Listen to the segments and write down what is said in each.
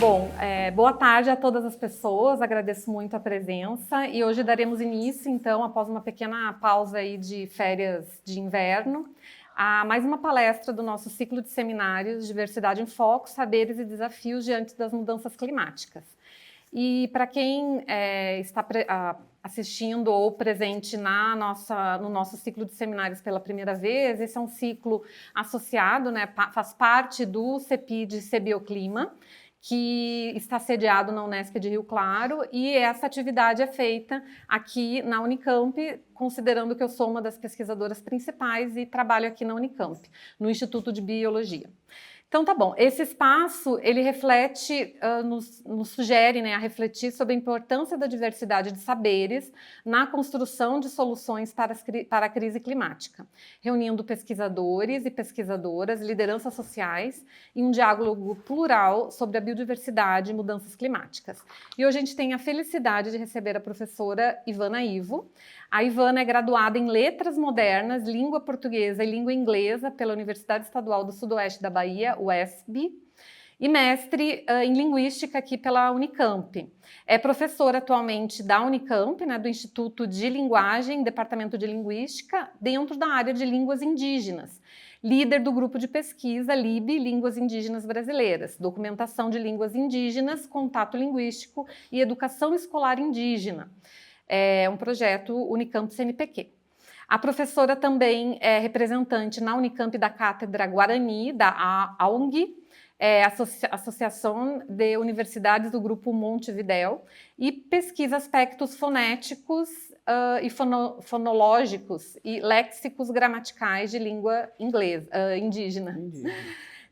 Bom, boa tarde a todas as pessoas, agradeço muito a presença e hoje daremos início, então, após uma pequena pausa aí de férias de inverno, a mais uma palestra do nosso ciclo de seminários Diversidade em Foco, Saberes e Desafios diante das Mudanças Climáticas. E para quem está assistindo ou presente no nosso ciclo de seminários pela primeira vez, esse é um ciclo associado, né, faz parte do CEPID-CBioclima, que está sediado na Unesp de Rio Claro, e essa atividade é feita aqui na Unicamp, considerando que eu sou uma das pesquisadoras principais e trabalho aqui na Unicamp, no Instituto de Biologia. Então, tá bom. Esse espaço, ele reflete, nos sugere, né, a refletir sobre a importância da diversidade de saberes na construção de soluções para a crise climática, reunindo pesquisadores e pesquisadoras, lideranças sociais e um diálogo plural sobre a biodiversidade e mudanças climáticas. E hoje a gente tem a felicidade de receber a professora Ivana Ivo. A Ivana é graduada em Letras Modernas, Língua Portuguesa e Língua Inglesa pela Universidade Estadual do Sudoeste da Bahia, UESB, e mestre em Linguística aqui pela Unicamp. É professora atualmente da Unicamp, né, do Instituto de Linguagem, Departamento de Linguística, dentro da área de línguas indígenas. Líder do grupo de pesquisa LIB, Línguas Indígenas Brasileiras, Documentação de Línguas Indígenas, Contato Linguístico e Educação Escolar Indígena. É um projeto Unicamp CNPq. A professora também é representante na Unicamp da Cátedra Guarani, da AUNG, Associação de Universidades do Grupo Montevidéu, e pesquisa aspectos fonéticos e fonológicos e léxicos gramaticais de língua indígena.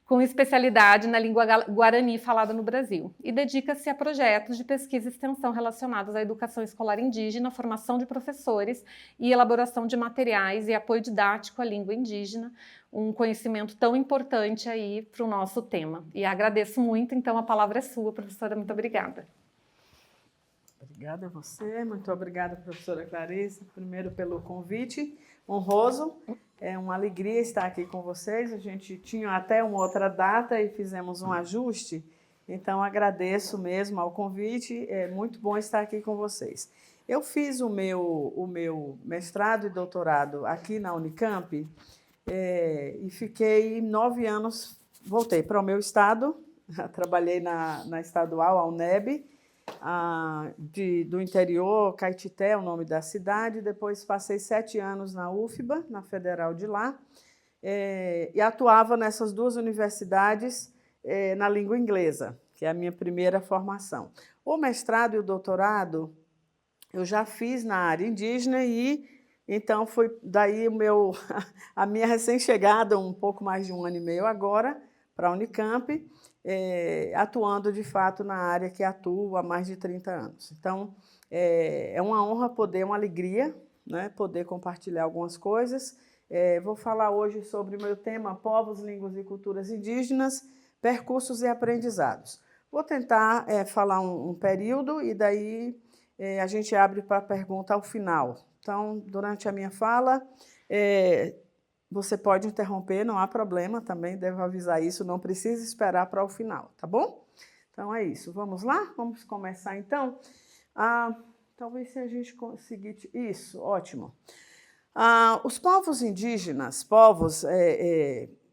Com especialidade na língua guarani falada no Brasil, e dedica-se a projetos de pesquisa e extensão relacionados à educação escolar indígena, formação de professores e elaboração de materiais e apoio didático à língua indígena, um conhecimento tão importante aí para o nosso tema. E agradeço muito, então a palavra é sua, professora, muito obrigada. Obrigada a você, muito obrigada, professora Clarice, primeiro pelo convite honroso. É uma alegria estar aqui com vocês. A gente tinha até uma outra data e fizemos um ajuste, então agradeço mesmo ao convite, é muito bom estar aqui com vocês. Eu fiz o meu mestrado e doutorado aqui na Unicamp e fiquei 9 anos, voltei para o meu estado, trabalhei na estadual, a UNEB, do interior, Caetité é o nome da cidade, depois passei 7 anos na UFBA, na Federal de lá, e atuava nessas duas universidades na língua inglesa, que é a minha primeira formação. O mestrado e o doutorado eu já fiz na área indígena e então foi daí a minha recém-chegada, um pouco mais de 1 ano e meio agora, para a Unicamp, atuando, de fato, na área que atuo há mais de 30 anos. Então, é uma honra uma alegria, né, poder compartilhar algumas coisas. Vou falar hoje sobre o meu tema Povos, Línguas e Culturas Indígenas, Percursos e Aprendizados. Vou tentar falar um período e daí a gente abre para a pergunta ao final. Então, durante a minha fala, você pode interromper, não há problema, também devo avisar isso, não precisa esperar para o final, tá bom? Então é isso, vamos lá? Vamos começar então? Talvez se a gente conseguir... Isso, ótimo. Os povos indígenas, povos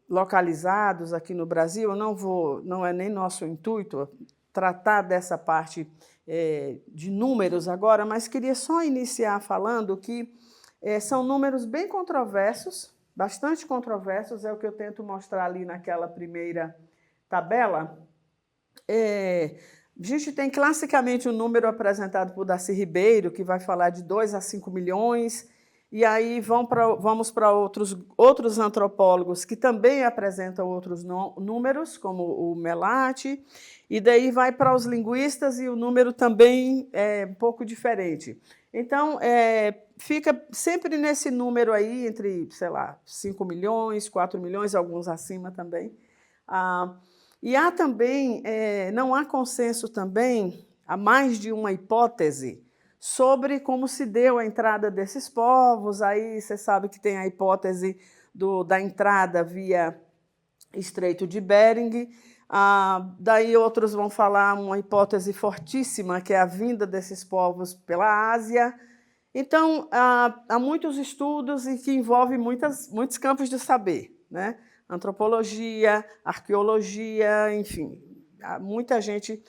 localizados aqui no Brasil, não é nem nosso intuito tratar dessa parte de números agora, mas queria só iniciar falando que são números bem controversos, bastante controversos, é o que eu tento mostrar ali naquela primeira tabela. A gente tem classicamente o número apresentado por Darcy Ribeiro, que vai falar de 2 a 5 milhões, e aí vamos para outros antropólogos que também apresentam outros números, como o Melati, e daí vai para os linguistas e o número também é um pouco diferente. Então, fica sempre nesse número aí, entre, sei lá, 5 milhões, 4 milhões, alguns acima também. E há também, não há consenso também, há mais de uma hipótese sobre como se deu a entrada desses povos. Aí você sabe que tem a hipótese da entrada via Estreito de Bering, Daí outros vão falar uma hipótese fortíssima, que é a vinda desses povos pela Ásia. Então, há muitos estudos e que envolvem muitos campos de saber, né? Antropologia, arqueologia, enfim, há muita gente.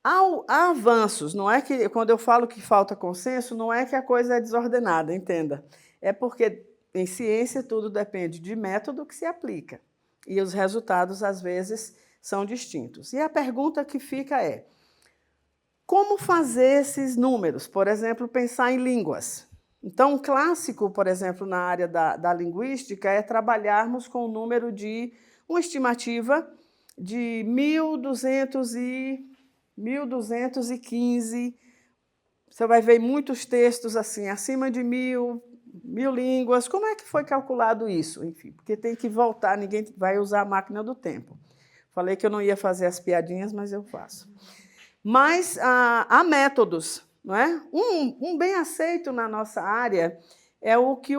Há avanços, não é que, quando eu falo que falta consenso, não é que a coisa é desordenada, entenda. É porque, em ciência, tudo depende de método que se aplica. E os resultados, às vezes, são distintos. E a pergunta que fica é: como fazer esses números? Por exemplo, pensar em línguas. Então, um clássico, por exemplo, na área da linguística, é trabalharmos com o número de uma estimativa de 1215. Você vai ver muitos textos assim, acima de 1000 línguas. Como é que foi calculado isso? Enfim, porque tem que voltar, ninguém vai usar a máquina do tempo. Falei que eu não ia fazer as piadinhas, mas eu faço. Mas há métodos, não é? Um bem aceito na nossa área é o que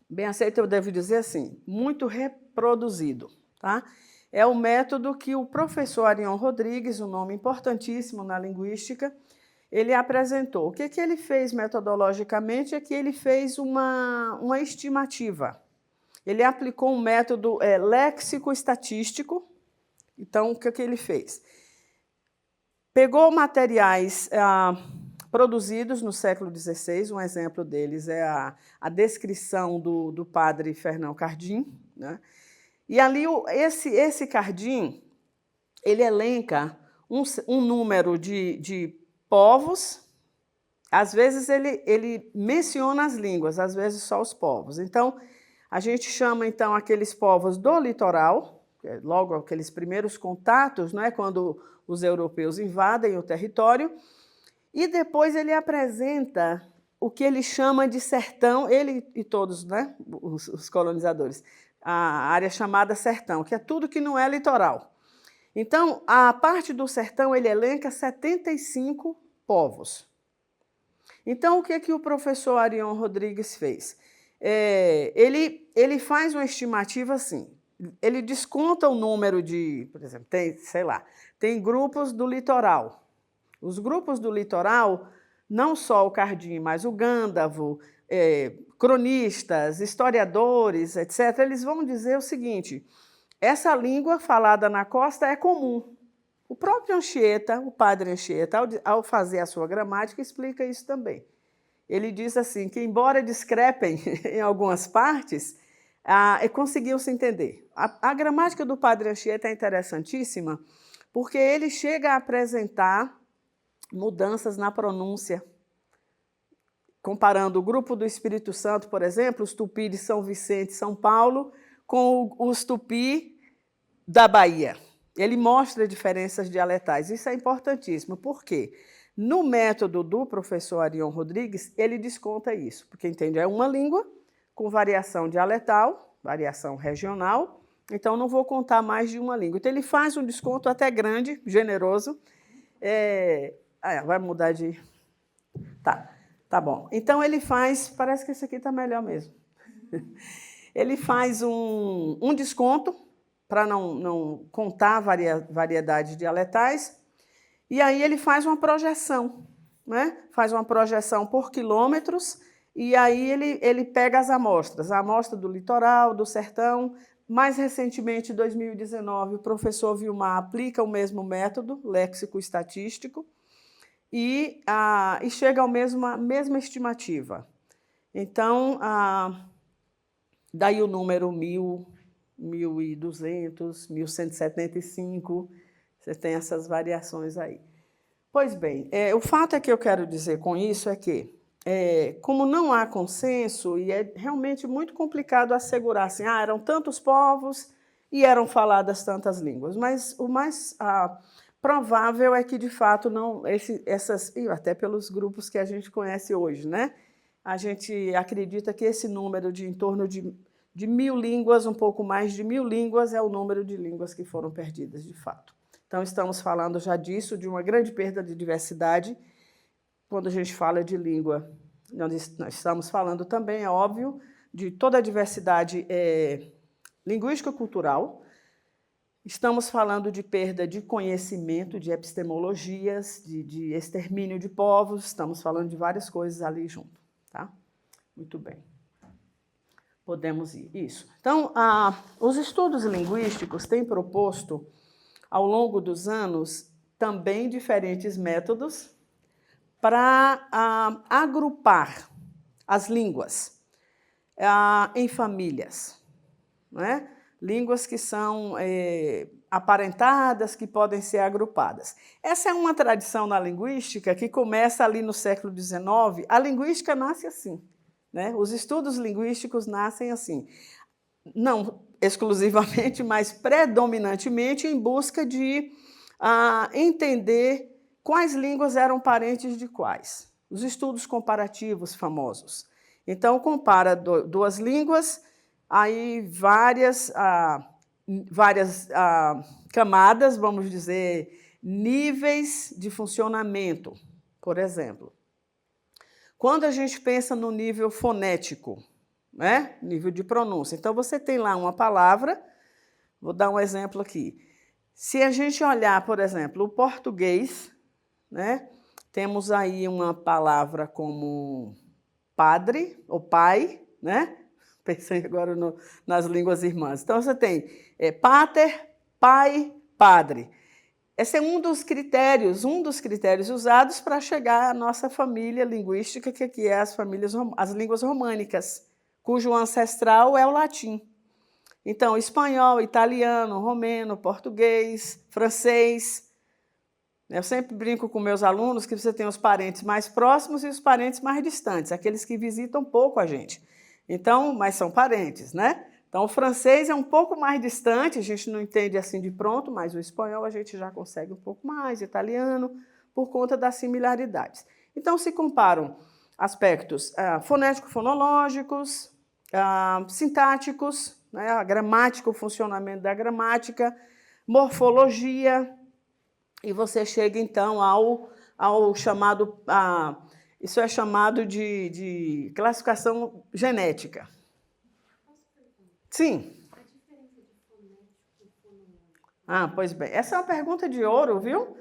bem aceito, eu devo dizer assim, muito reproduzido, tá? É o método que o professor Arion Rodrigues, um nome importantíssimo na linguística, ele apresentou. O que ele fez metodologicamente é que ele fez uma estimativa. Ele aplicou um método léxico-estatístico. Então, o que ele fez? Pegou materiais produzidos no século XVI, um exemplo deles é a descrição do padre Fernão Cardim, né? E ali esse Cardim, ele elenca um número de povos, às vezes ele menciona as línguas, às vezes só os povos. Então, a gente chama então aqueles povos do litoral, logo aqueles primeiros contatos, não é, quando os europeus invadem o território, e depois ele apresenta o que ele chama de sertão, ele e todos, né, os colonizadores, a área chamada sertão, que é tudo que não é litoral. Então, a parte do sertão, ele elenca 75 povos. Então, o que o professor Arion Rodrigues fez? Ele faz uma estimativa assim, ele desconta o número de, por exemplo, tem grupos do litoral. Os grupos do litoral, não só o Cardim, mas o Gândavo, cronistas, historiadores, etc., eles vão dizer o seguinte: essa língua falada na costa é comum. O próprio Anchieta, o padre Anchieta, ao fazer a sua gramática, explica isso também. Ele diz assim, que embora discrepem em algumas partes, conseguiu se entender. A gramática do padre Anchieta é interessantíssima, porque ele chega a apresentar mudanças na pronúncia, comparando o grupo do Espírito Santo, por exemplo, os tupi de São Vicente, São Paulo, com os tupi da Bahia. Ele mostra diferenças dialetais. Isso é importantíssimo. Por quê? No método do professor Arion Rodrigues, ele desconta isso, porque, entende, é uma língua com variação dialetal, variação regional, então não vou contar mais de uma língua. Então, ele faz um desconto até grande, generoso. Vai mudar de... Tá bom. Então, ele faz... Parece que esse aqui está melhor mesmo. Ele faz um desconto para não contar variedades dialetais, e aí ele faz uma projeção, né? Faz uma projeção por quilômetros, e aí ele pega as amostras, a amostra do litoral, do sertão. Mais recentemente, em 2019, o professor Vilmar aplica o mesmo método léxico-estatístico e chega à mesma estimativa. Então, daí o número 1000, 1200, 1175, você tem essas variações aí. Pois bem, o fato é que eu quero dizer com isso é que, como não há consenso, e é realmente muito complicado assegurar assim, eram tantos povos e eram faladas tantas línguas, mas o mais provável é que, de fato, não até pelos grupos que a gente conhece hoje, né? A gente acredita que esse número de em torno de 1000 línguas, um pouco mais de 1000 línguas, é o número de línguas que foram perdidas, de fato. Então, estamos falando já disso, de uma grande perda de diversidade. Quando a gente fala de língua, nós estamos falando também, é óbvio, de toda a diversidade linguística-cultural. Estamos falando de perda de conhecimento, de epistemologias, de extermínio de povos, estamos falando de várias coisas ali junto, tá? Muito bem. Podemos ir. Isso. Então, os estudos linguísticos têm proposto, ao longo dos anos, também diferentes métodos para agrupar as línguas em famílias, não é? Línguas que são aparentadas, que podem ser agrupadas. Essa é uma tradição na linguística que começa ali no século XIX. A linguística nasce assim, né? Os estudos linguísticos nascem assim. Não exclusivamente, mas predominantemente em busca de entender quais línguas eram parentes de quais. Os estudos comparativos famosos. Então, compara duas línguas, aí várias camadas, vamos dizer, níveis de funcionamento, por exemplo. Quando a gente pensa no nível fonético, né? Nível de pronúncia, então você tem lá uma palavra, vou dar um exemplo aqui. Se a gente olhar, por exemplo, o português, né? Temos aí uma palavra como padre ou pai, né? Pensei agora nas línguas irmãs. Então, você tem pater, pai, padre. Esse é um dos critérios usados para chegar à nossa família linguística, que é as línguas românicas, cujo ancestral é o latim. Então, espanhol, italiano, romeno, português, francês. Eu sempre brinco com meus alunos que você tem os parentes mais próximos e os parentes mais distantes, aqueles que visitam pouco a gente. Então, mas são parentes, né? Então, o francês é um pouco mais distante, a gente não entende assim de pronto, mas o espanhol a gente já consegue um pouco mais, italiano, por conta das similaridades. Então, se comparam aspectos fonético-fonológicos, sintáticos, né, a gramática, o funcionamento da gramática, morfologia, e você chega, então, ao chamado... isso é chamado de classificação genética. Sim. A diferença de fonético e fonológico? Pois bem. Essa é uma pergunta de ouro, viu?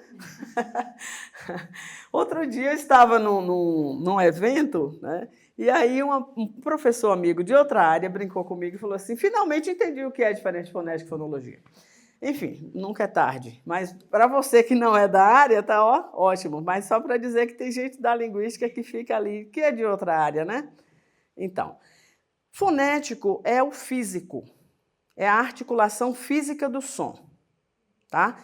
Outro dia eu estava num evento, né? E aí um professor amigo de outra área brincou comigo e falou assim, finalmente entendi o que é diferente de fonética e fonologia. Enfim, nunca é tarde. Mas para você que não é da área, tá ótimo. Mas só para dizer que tem gente da linguística que fica ali, que é de outra área, né? Então... Fonético é o físico, é a articulação física do som, tá?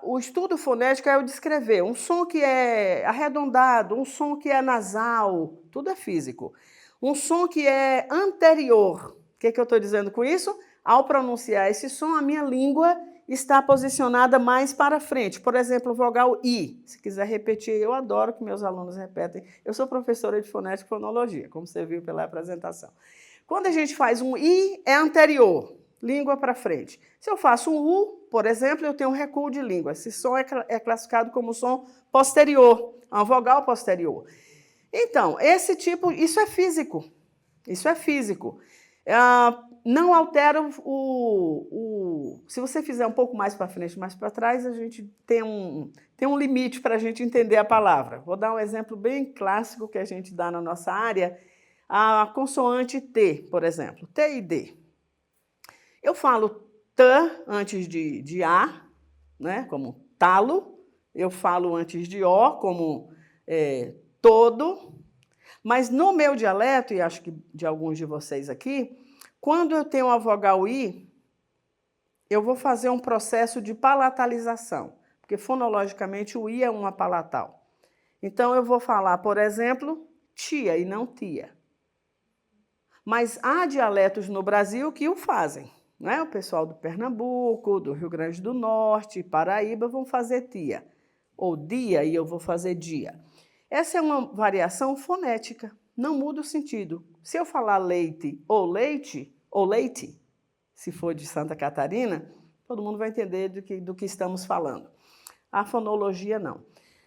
O estudo fonético é o descrever um som que é arredondado, um som que é nasal, tudo é físico. Um som que é anterior, o que eu estou dizendo com isso? Ao pronunciar esse som, a minha língua está posicionada mais para frente. Por exemplo, o vogal I. Se quiser repetir, eu adoro que meus alunos repetem. Eu sou professora de fonética e fonologia, como você viu pela apresentação. Quando a gente faz um I, é anterior, língua para frente. Se eu faço um U, por exemplo, eu tenho um recuo de língua. Esse som é classificado como som posterior, uma vogal posterior. Então, isso é físico. Isso é físico. Não altera se você fizer um pouco mais para frente, mais para trás, a gente tem um limite para a gente entender a palavra. Vou dar um exemplo bem clássico que a gente dá na nossa área, a consoante T, por exemplo, T e D. Eu falo T antes de A, né, como talo, eu falo antes de O, como todo, mas no meu dialeto, e acho que de alguns de vocês aqui, quando eu tenho a vogal I, eu vou fazer um processo de palatalização, porque fonologicamente o I é uma palatal. Então, eu vou falar, por exemplo, tia e não tia. Mas há dialetos no Brasil que o fazem, né? O pessoal do Pernambuco, do Rio Grande do Norte, Paraíba vão fazer tia, ou dia e eu vou fazer dia. Essa é uma variação fonética, não muda o sentido. Se eu falar leite, ou leite, se for de Santa Catarina, todo mundo vai entender do que estamos falando. A fonologia, não.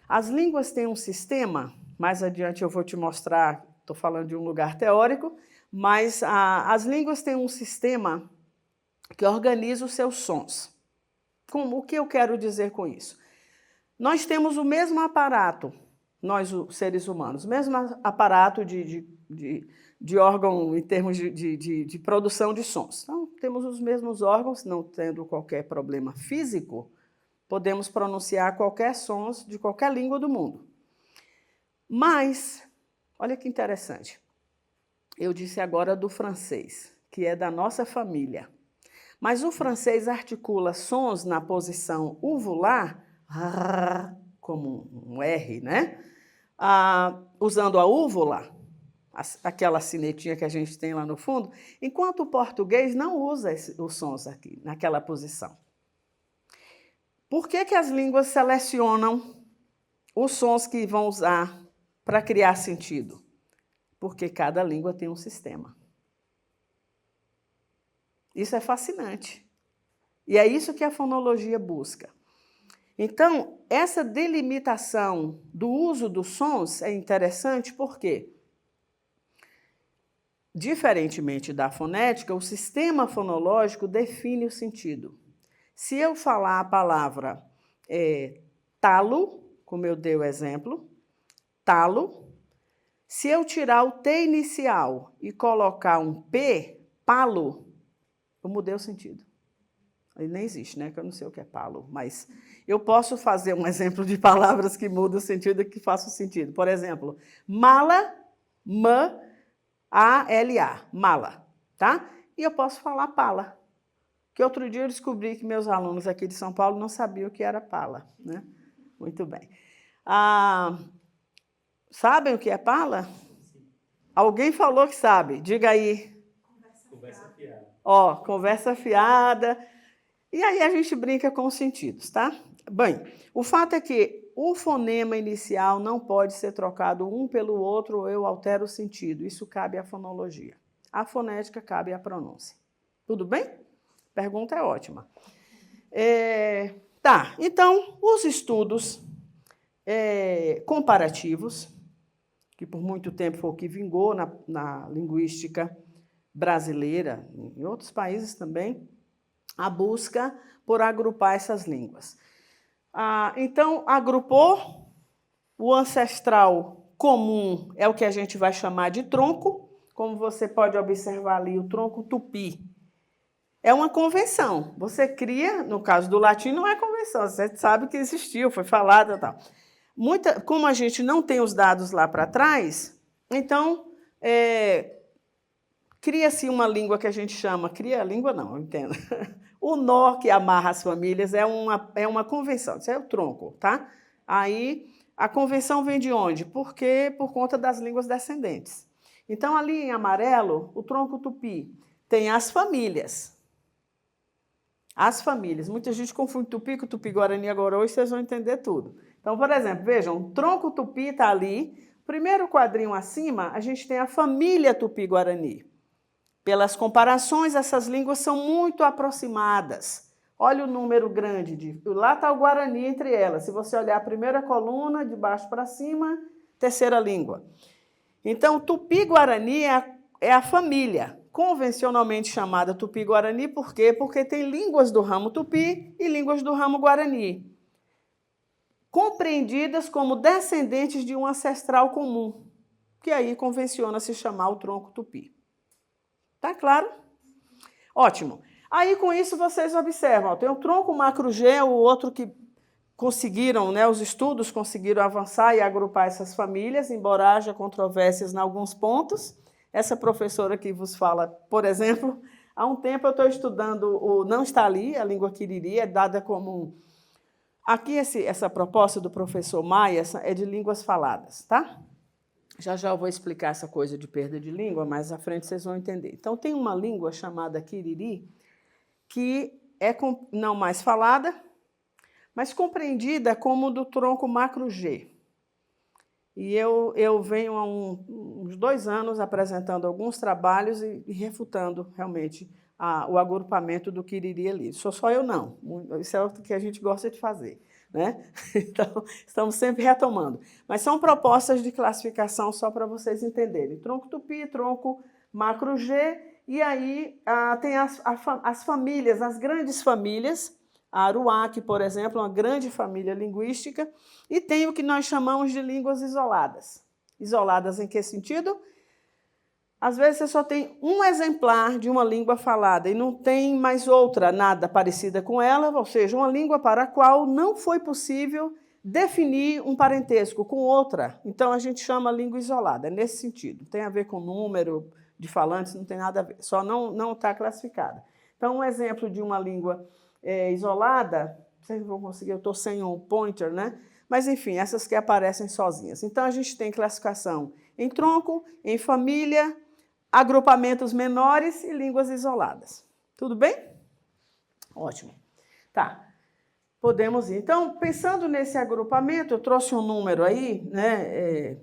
As línguas têm um sistema, mais adiante eu vou te mostrar, estou falando de um lugar teórico, mas as línguas têm um sistema que organiza os seus sons. O que eu quero dizer com isso? Nós temos o mesmo aparato, nós, os seres humanos, o mesmo aparato de órgão em termos de produção de sons. Então, temos os mesmos órgãos, não tendo qualquer problema físico, podemos pronunciar qualquer sons de qualquer língua do mundo. Mas, olha que interessante, eu disse agora do francês, que é da nossa família. Mas o francês articula sons na posição uvular, como um R, né? Usando a úvula, aquela sinetinha que a gente tem lá no fundo, enquanto o português não usa os sons aqui, naquela posição. Por que as línguas selecionam os sons que vão usar para criar sentido? Porque cada língua tem um sistema. Isso é fascinante. E é isso que a fonologia busca. Então, essa delimitação do uso dos sons é interessante porque, diferentemente da fonética, o sistema fonológico define o sentido. Se eu falar a palavra talo, como eu dei o exemplo, talo, se eu tirar o T inicial e colocar um P, palo, eu mudei o sentido. Ele nem existe, né? Que eu não sei o que é palo, mas eu posso fazer um exemplo de palavras que mudam o sentido e que façam sentido. Por exemplo, mala, M-A-L-A, mala, tá? E eu posso falar pala, que outro dia eu descobri que meus alunos aqui de São Paulo não sabiam o que era pala, né? Muito bem. Sabem o que é pala? Alguém falou que sabe, diga aí. Conversa fiada. Ó, conversa fiada. E aí a gente brinca com os sentidos, tá? Bem, o fato é que o fonema inicial não pode ser trocado um pelo outro ou eu altero o sentido. Isso cabe à fonologia. A fonética cabe à pronúncia. Tudo bem? Pergunta é ótima. Então, os estudos comparativos, que por muito tempo foi o que vingou na linguística brasileira, em outros países também, a busca por agrupar essas línguas. Então, agrupou, o ancestral comum é o que a gente vai chamar de tronco, como você pode observar ali, o tronco tupi. É uma convenção. Você cria, no caso do latim, não é convenção, você sabe que existiu, foi falado e tal. Como a gente não tem os dados lá para trás, então, cria-se uma língua que a gente chama... Cria a língua, não, eu entendo. O nó que amarra as famílias é uma convenção, isso é o tronco, tá? Aí, a convenção vem de onde? Por conta das línguas descendentes. Então, ali em amarelo, o tronco tupi tem as famílias. As famílias. Muita gente confunde tupi com tupi-guarani agora hoje, vocês vão entender tudo. Então, por exemplo, vejam, o tronco tupi está ali. Primeiro quadrinho acima, a gente tem a família tupi-guarani. Pelas comparações, essas línguas são muito aproximadas. Olha o número grande. Lá está o Guarani entre elas. Se você olhar a primeira coluna, de baixo para cima, terceira língua. Então, Tupi-Guarani é a família, convencionalmente chamada Tupi-Guarani. Por quê? Porque tem línguas do ramo Tupi e línguas do ramo Guarani, compreendidas como descendentes de um ancestral comum, que aí convenciona se chamar o tronco Tupi. Tá claro? Ótimo. Aí, com isso, vocês observam, ó, tem o tronco macro-G, o outro que conseguiram, né, os estudos conseguiram avançar e agrupar essas famílias, embora haja controvérsias em alguns pontos. Essa professora que vos fala, por exemplo, há um tempo eu estou estudando o não está ali, a língua Quiriri, é dada como... Aqui, essa proposta do professor Maia é de línguas faladas, tá? Já eu vou explicar essa coisa de perda de língua, mais à frente vocês vão entender. Então, tem uma língua chamada Quiriri, que é não mais falada, mas compreendida como do tronco macro-G. E eu venho há uns 2 anos apresentando alguns trabalhos e refutando realmente o agrupamento do Quiriri ali. Só eu não, isso é o que a gente gosta de fazer, né? Então, estamos sempre retomando. Mas são propostas de classificação só para vocês entenderem. Tronco tupi, tronco macro-G E aí tem as famílias, as grandes famílias, a Aruac, por exemplo, uma grande família linguística, e tem o que nós chamamos de línguas isoladas. Isoladas em que sentido? Às vezes você só tem um exemplar de uma língua falada e não tem mais outra, nada parecida com ela, ou seja, uma língua para a qual não foi possível definir um parentesco com outra. Então, a gente chama língua isolada, é nesse sentido. Não tem a ver com número de falantes, não tem nada a ver, só não está classificada. Então, um exemplo de uma língua isolada, vocês vão conseguir, eu estou sem um pointer, né? Mas, enfim, essas que aparecem sozinhas. Então, a gente tem classificação em tronco, em família, agrupamentos menores e línguas isoladas. Tudo bem? Ótimo. Tá. Podemos ir. Então, pensando nesse agrupamento, eu trouxe um número aí, né?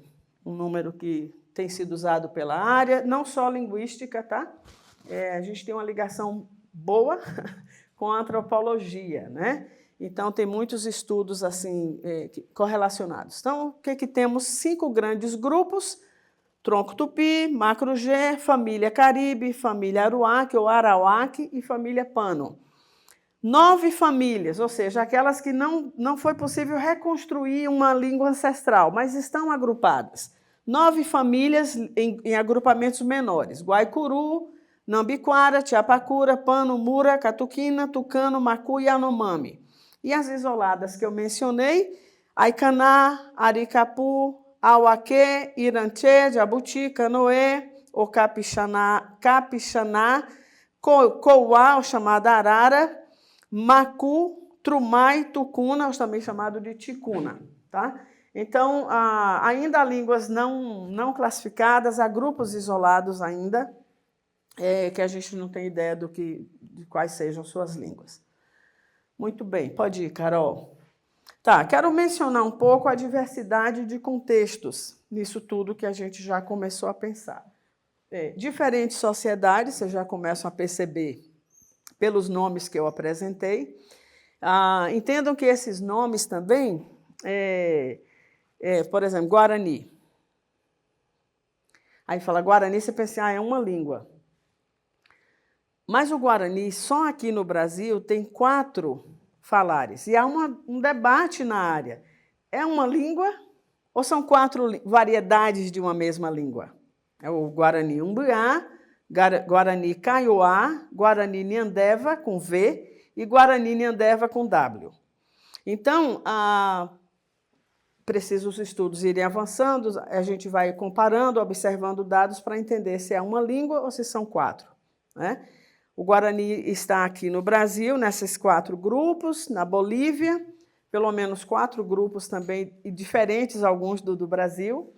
Um número que tem sido usado pela área, não só linguística, tá? A gente tem uma ligação boa com a antropologia, né? Então, tem muitos estudos assim correlacionados. Então, o que temos? 5 grandes grupos: tronco tupi, macro G, família Caribe, família Aruac ou Arawak e família Pano. 9 famílias, ou seja, aquelas que não foi possível reconstruir uma língua ancestral, mas estão agrupadas. 9 famílias em agrupamentos menores: Guaicuru, Nambiquara, Tiapacura, Pano, Mura, Catuquina, Tucano, Macu e Yanomami. E as isoladas que eu mencionei: Aicaná, Aricapu, Auaquê, Iranchê, Jabuti, Canoê, ou Capixaná, Couá, ou chamada Arara, Macu, Trumai, Tucuna, também chamado de Ticuna. Tá? Então, ainda há línguas não classificadas, há grupos isolados ainda, que a gente não tem ideia de quais sejam suas línguas. Muito bem, pode ir, Carol. Tá, quero mencionar um pouco a diversidade de contextos nisso tudo que a gente já começou a pensar. Diferentes sociedades, vocês já começam a perceber pelos nomes que eu apresentei. Entendam que esses nomes também, por exemplo, Guarani. Aí fala Guarani, você pensa, é uma língua. Mas o Guarani, só aqui no Brasil, tem 4 falares. E há um debate na área. É uma língua ou são 4 variedades de uma mesma língua? É o Guarani Umbiá, Guarani Kaiowá, Guarani Niandeva, com V, e Guarani Niandeva, com W. Então, preciso os estudos irem avançando, a gente vai comparando, observando dados para entender se é uma língua ou se são 4. Né? O Guarani está aqui no Brasil, nesses 4 grupos, na Bolívia, pelo menos 4 grupos também, e diferentes alguns do Brasil.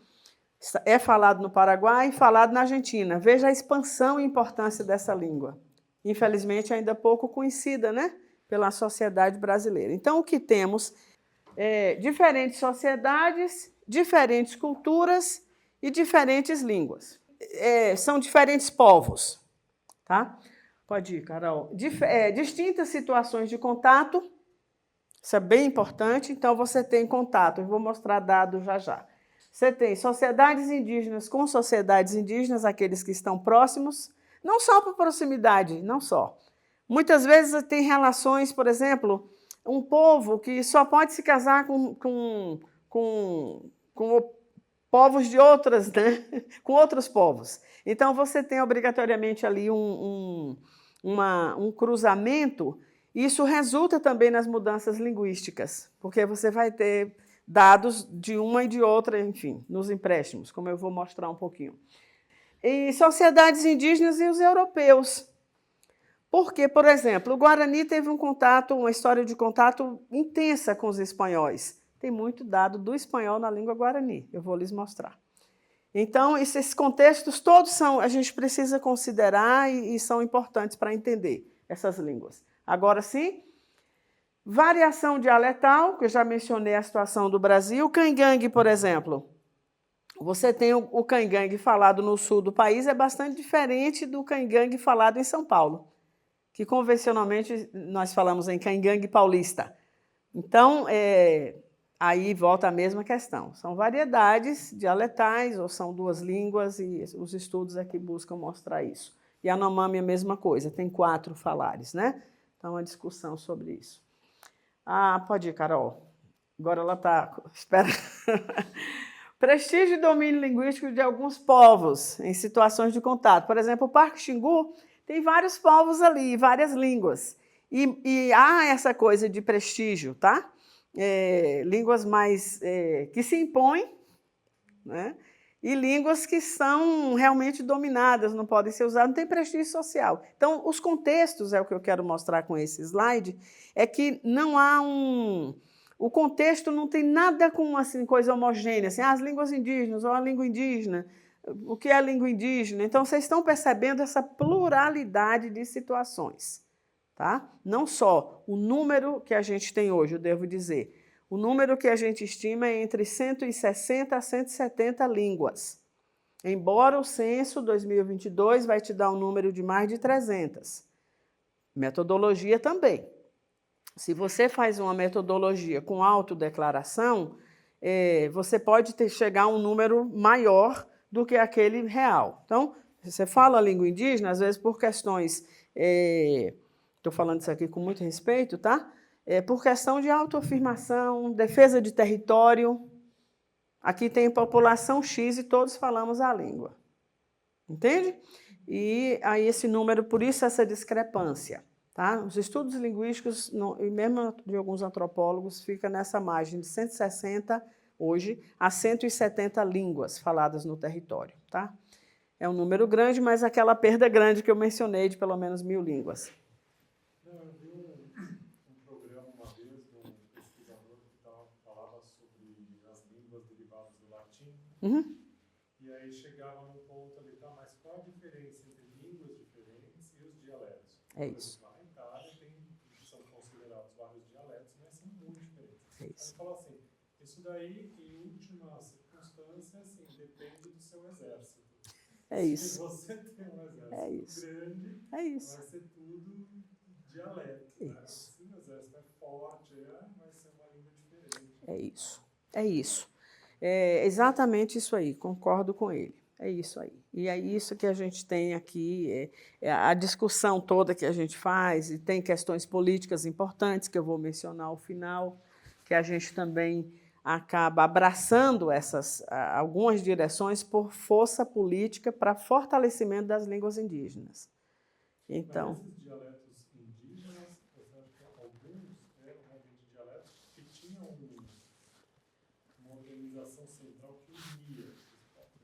É falado no Paraguai e falado na Argentina. Veja a expansão e importância dessa língua. Infelizmente, ainda pouco conhecida, né, pela sociedade brasileira. Então, o que temos é diferentes sociedades, diferentes culturas e diferentes línguas. São diferentes povos. Tá? Pode ir, Carol. Distintas situações de contato, isso é bem importante. Então, você tem contato, eu vou mostrar dados já. Você tem sociedades indígenas com sociedades indígenas, aqueles que estão próximos, não só por proximidade, não só. Muitas vezes tem relações, por exemplo, um povo que só pode se casar com povos de outras, né? Com outros povos. Então, você tem obrigatoriamente ali um cruzamento, e isso resulta também nas mudanças linguísticas, porque você vai ter dados de uma e de outra, enfim, nos empréstimos, como eu vou mostrar um pouquinho. E sociedades indígenas e os europeus. Porque, por exemplo, o Guarani teve uma história de contato intensa com os espanhóis. Tem muito dado do espanhol na língua Guarani, eu vou lhes mostrar. Então, esses contextos todos a gente precisa considerar e são importantes para entender essas línguas. Agora sim, variação dialetal, que eu já mencionei a situação do Brasil. Cangangue, por exemplo. Você tem o cangangue falado no sul do país, é bastante diferente do cangangue falado em São Paulo, que convencionalmente nós falamos em cangangue paulista. Então, aí volta a mesma questão. São variedades dialetais ou são 2 línguas e os estudos aqui buscam mostrar isso. Yanomami é a mesma coisa, tem 4 falares, né? Então, uma discussão sobre isso. Pode ir, Carol. Agora ela está... Espera. Prestígio e domínio linguístico de alguns povos em situações de contato. Por exemplo, o Parque Xingu tem vários povos ali, várias línguas. E há essa coisa de prestígio, tá? Línguas mais que se impõem, né? E línguas que são realmente dominadas, não podem ser usadas, não tem prestígio social. Então, os contextos, é o que eu quero mostrar com esse slide, é que não há o contexto não tem nada com assim, coisa homogênea, assim, as línguas indígenas, ou a língua indígena, o que é a língua indígena. Então, vocês estão percebendo essa pluralidade de situações. Tá? Não só o número que a gente tem hoje, eu devo dizer, o número que a gente estima é entre 160 a 170 línguas. Embora o censo 2022 vai te dar um número de mais de 300. Metodologia também. Se você faz uma metodologia com autodeclaração, você pode chegar a um número maior do que aquele real. Então, você fala a língua indígena, às vezes por questões... Estou falando isso aqui com muito respeito, tá? Por questão de autoafirmação, defesa de território. Aqui tem população X e todos falamos a língua. Entende? E aí esse número, por isso essa discrepância. Tá? Os estudos linguísticos, e mesmo de alguns antropólogos, fica nessa margem de 160, hoje, a 170 línguas faladas no território. Tá? É um número grande, mas aquela perda grande que eu mencionei de pelo menos 1.000 línguas. Eu vi um programa uma vez de um pesquisador que falava sobre as línguas derivadas do latim. Uhum. E aí chegava num ponto ali, tá, mas qual a diferença entre línguas diferentes e os dialetos? É isso. Lá na Itália são considerados vários dialetos, mas são muito diferentes. É isso. Ele fala assim, isso daí, em última circunstância, assim, depende do seu exército. É isso. Se você tem um exército grande, vai ser tudo dialeto. Né? Se o exército é forte, vai ser uma língua diferente. É isso. É isso. É exatamente isso aí, concordo com ele. É isso aí. E é isso que a gente tem aqui, a discussão toda que a gente faz, e tem questões políticas importantes, que eu vou mencionar ao final, que a gente também acaba abraçando algumas direções por força política para fortalecimento das línguas indígenas. Então, mas esses dialetos indígenas, eu acho que alguns eram realmente dialetos que tinham uma organização central que unia,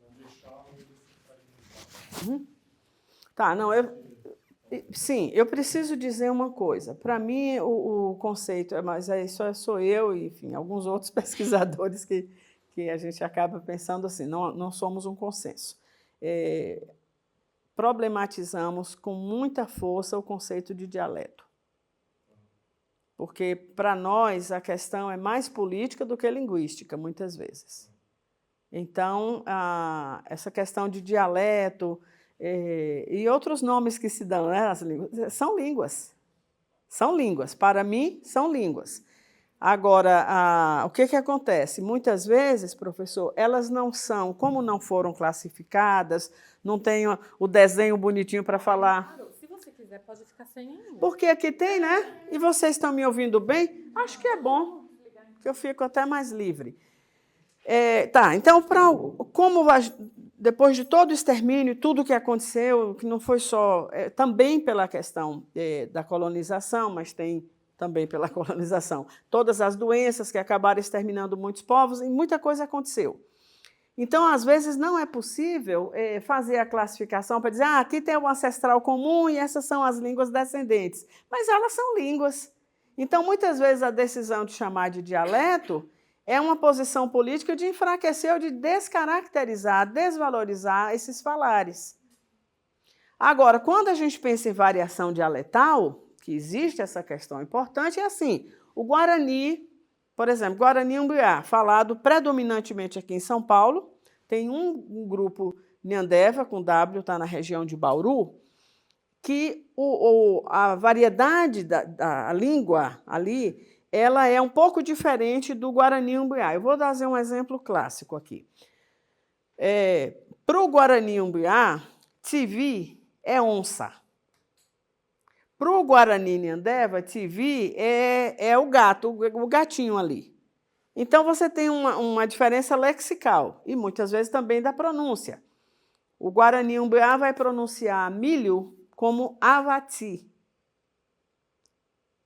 não deixavam eles se fragmentarem. Tá, não, sim, eu preciso dizer uma coisa. Para mim, o conceito, mas isso sou eu e, enfim, alguns outros pesquisadores que a gente acaba pensando assim, não somos um consenso. Problematizamos com muita força o conceito de dialeto. Porque, para nós, a questão é mais política do que linguística, muitas vezes. Então, essa questão de dialeto e outros nomes que se dão, né, as línguas, são línguas. São línguas. Para mim, são línguas. Agora, o que acontece? Muitas vezes, professor, elas não são, como não foram classificadas, não tem o desenho bonitinho para falar. Claro, se você quiser, pode ficar sem. Porque aqui tem, né? E vocês estão me ouvindo bem? Acho que é bom, que eu fico até mais livre. Tá, então, depois de todo o extermínio, tudo o que aconteceu, que não foi só, também pela questão da colonização, mas tem também pela colonização, todas as doenças que acabaram exterminando muitos povos, e muita coisa aconteceu. Então, às vezes, não é possível fazer a classificação para dizer, aqui tem um ancestral comum e essas são as línguas descendentes. Mas elas são línguas. Então, muitas vezes, a decisão de chamar de dialeto é uma posição política de enfraquecer ou de descaracterizar, desvalorizar esses falares. Agora, quando a gente pensa em variação dialetal, que existe essa questão importante, é assim, o Guarani, por exemplo, Guarani-Umbiá, falado predominantemente aqui em São Paulo, tem um grupo Nhandeva, com W, está na região de Bauru, que a variedade da língua ali, ela é um pouco diferente do Guarani-Umbiá. Eu vou dar um exemplo clássico aqui. Para o Guarani-Umbiá, Tivi é onça. Para o Guarani Nhandeva, tivi é o gato, o gatinho ali. Então, você tem uma diferença lexical e muitas vezes também da pronúncia. O Guarani Umbiá vai pronunciar milho como avati,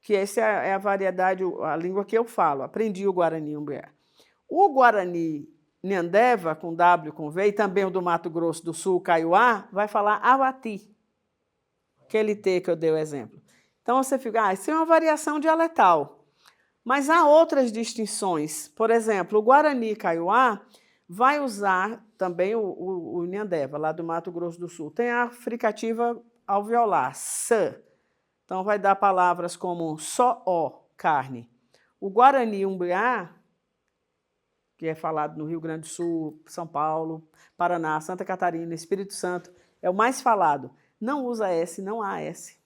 que essa é a variedade, a língua que eu falo. Aprendi o Guarani Umbiá. O Guarani Nhandeva, com W, com V, e também o do Mato Grosso do Sul, Kaiowá, vai falar avati, aquele T que eu dei o exemplo. Então, você fica, isso é uma variação dialetal. Mas há outras distinções. Por exemplo, o Guarani Kaiowá vai usar também o Nhandeva, lá do Mato Grosso do Sul. Tem a fricativa alveolar, S. Então, vai dar palavras como só, ó, carne. O Guarani Umbiá, que é falado no Rio Grande do Sul, São Paulo, Paraná, Santa Catarina, Espírito Santo, é o mais falado. Não usa S, não há S.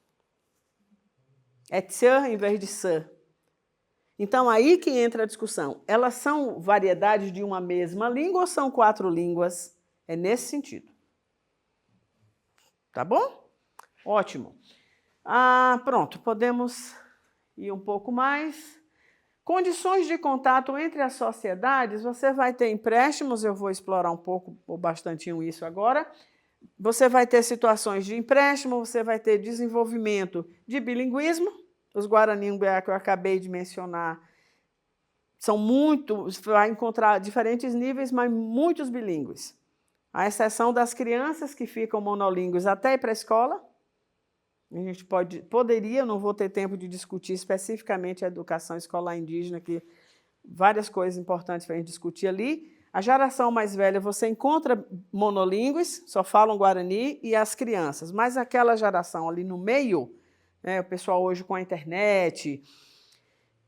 É tse em vez de s. Então, aí que entra a discussão. Elas são variedades de uma mesma língua ou são 4 línguas? É nesse sentido. Tá bom? Ótimo. Pronto, podemos ir um pouco mais. Condições de contato entre as sociedades, você vai ter empréstimos, eu vou explorar um pouco ou bastantinho isso agora. Você vai ter situações de empréstimo, você vai ter desenvolvimento de bilinguismo. Os Guarani Umbiá que eu acabei de mencionar são você vai encontrar diferentes níveis, mas muitos bilíngues. À exceção das crianças que ficam monolíngues até ir para a escola. A gente poderia, não vou ter tempo de discutir especificamente a educação escolar indígena, que várias coisas importantes para a gente discutir ali. A geração mais velha, você encontra monolíngues, só falam Guarani, e as crianças. Mas aquela geração ali no meio, né, o pessoal hoje com a internet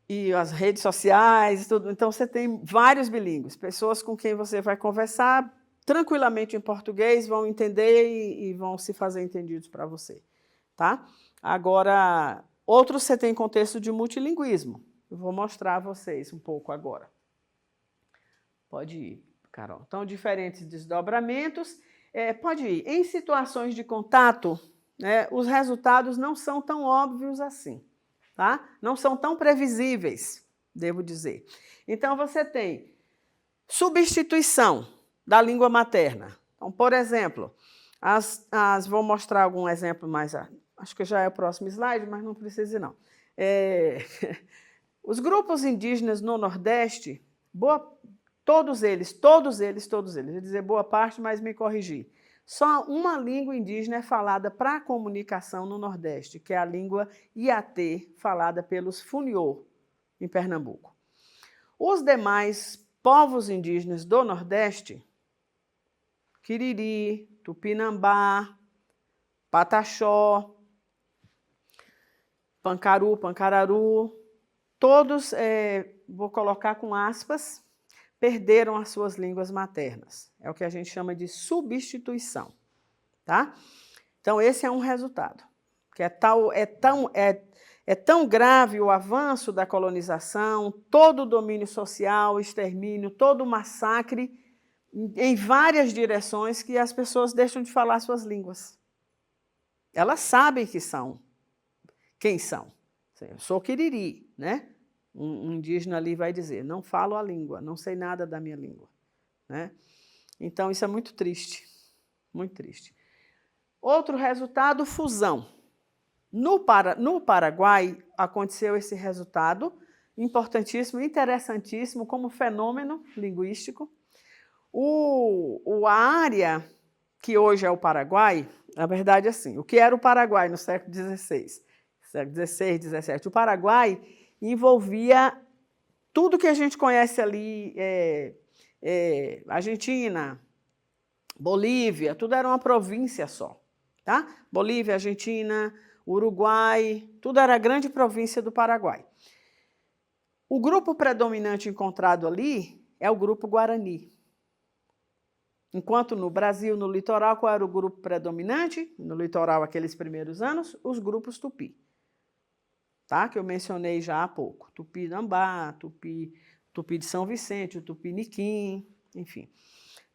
e as redes sociais, tudo, então você tem vários bilíngues, pessoas com quem você vai conversar tranquilamente em português, vão entender e vão se fazer entendidos para você. Tá? Agora, outros você tem contexto de multilinguismo. Eu vou mostrar a vocês um pouco agora. Pode ir, Carol. Então, diferentes desdobramentos. Pode ir. Em situações de contato, né, os resultados não são tão óbvios assim. Tá? Não são tão previsíveis, devo dizer. Então, você tem substituição da língua materna. Então, por exemplo, vou mostrar algum exemplo mais... Acho que já é o próximo slide, mas não precisa não. Os grupos indígenas no Nordeste, todos eles, vou dizer boa parte, mas me corrigir. Só uma língua indígena é falada para a comunicação no Nordeste, que é a língua Iatê, falada pelos Funiô, em Pernambuco. Os demais povos indígenas do Nordeste, Quiriri, Tupinambá, Pataxó, Pancaru, Pancararu, todos, vou colocar com aspas, perderam as suas línguas maternas. É o que a gente chama de substituição. Tá? Então, esse é um resultado. Que é tão grave o avanço da colonização, todo o domínio social, extermínio, todo o massacre, em várias direções, que as pessoas deixam de falar suas línguas. Elas sabem quem são. Eu sou Quiriri, né? Um indígena ali vai dizer, não falo a língua, não sei nada da minha língua. Né? Então, isso é muito triste, muito triste. Outro resultado, fusão. No Paraguai, aconteceu esse resultado, importantíssimo, interessantíssimo, como fenômeno linguístico. A área que hoje é o Paraguai, na verdade, assim, o que era o Paraguai no século XVI, século XVI, XVII, o Paraguai envolvia tudo que a gente conhece ali, Argentina, Bolívia, tudo era uma província só. Tá? Bolívia, Argentina, Uruguai, tudo era a grande província do Paraguai. O grupo predominante encontrado ali é o grupo Guarani. Enquanto no Brasil, no litoral, qual era o grupo predominante? No litoral, aqueles primeiros anos, os grupos Tupi. Tá? Que eu mencionei já há pouco. Tupinambá, Tupi de São Vicente, o Tupiniquim, enfim.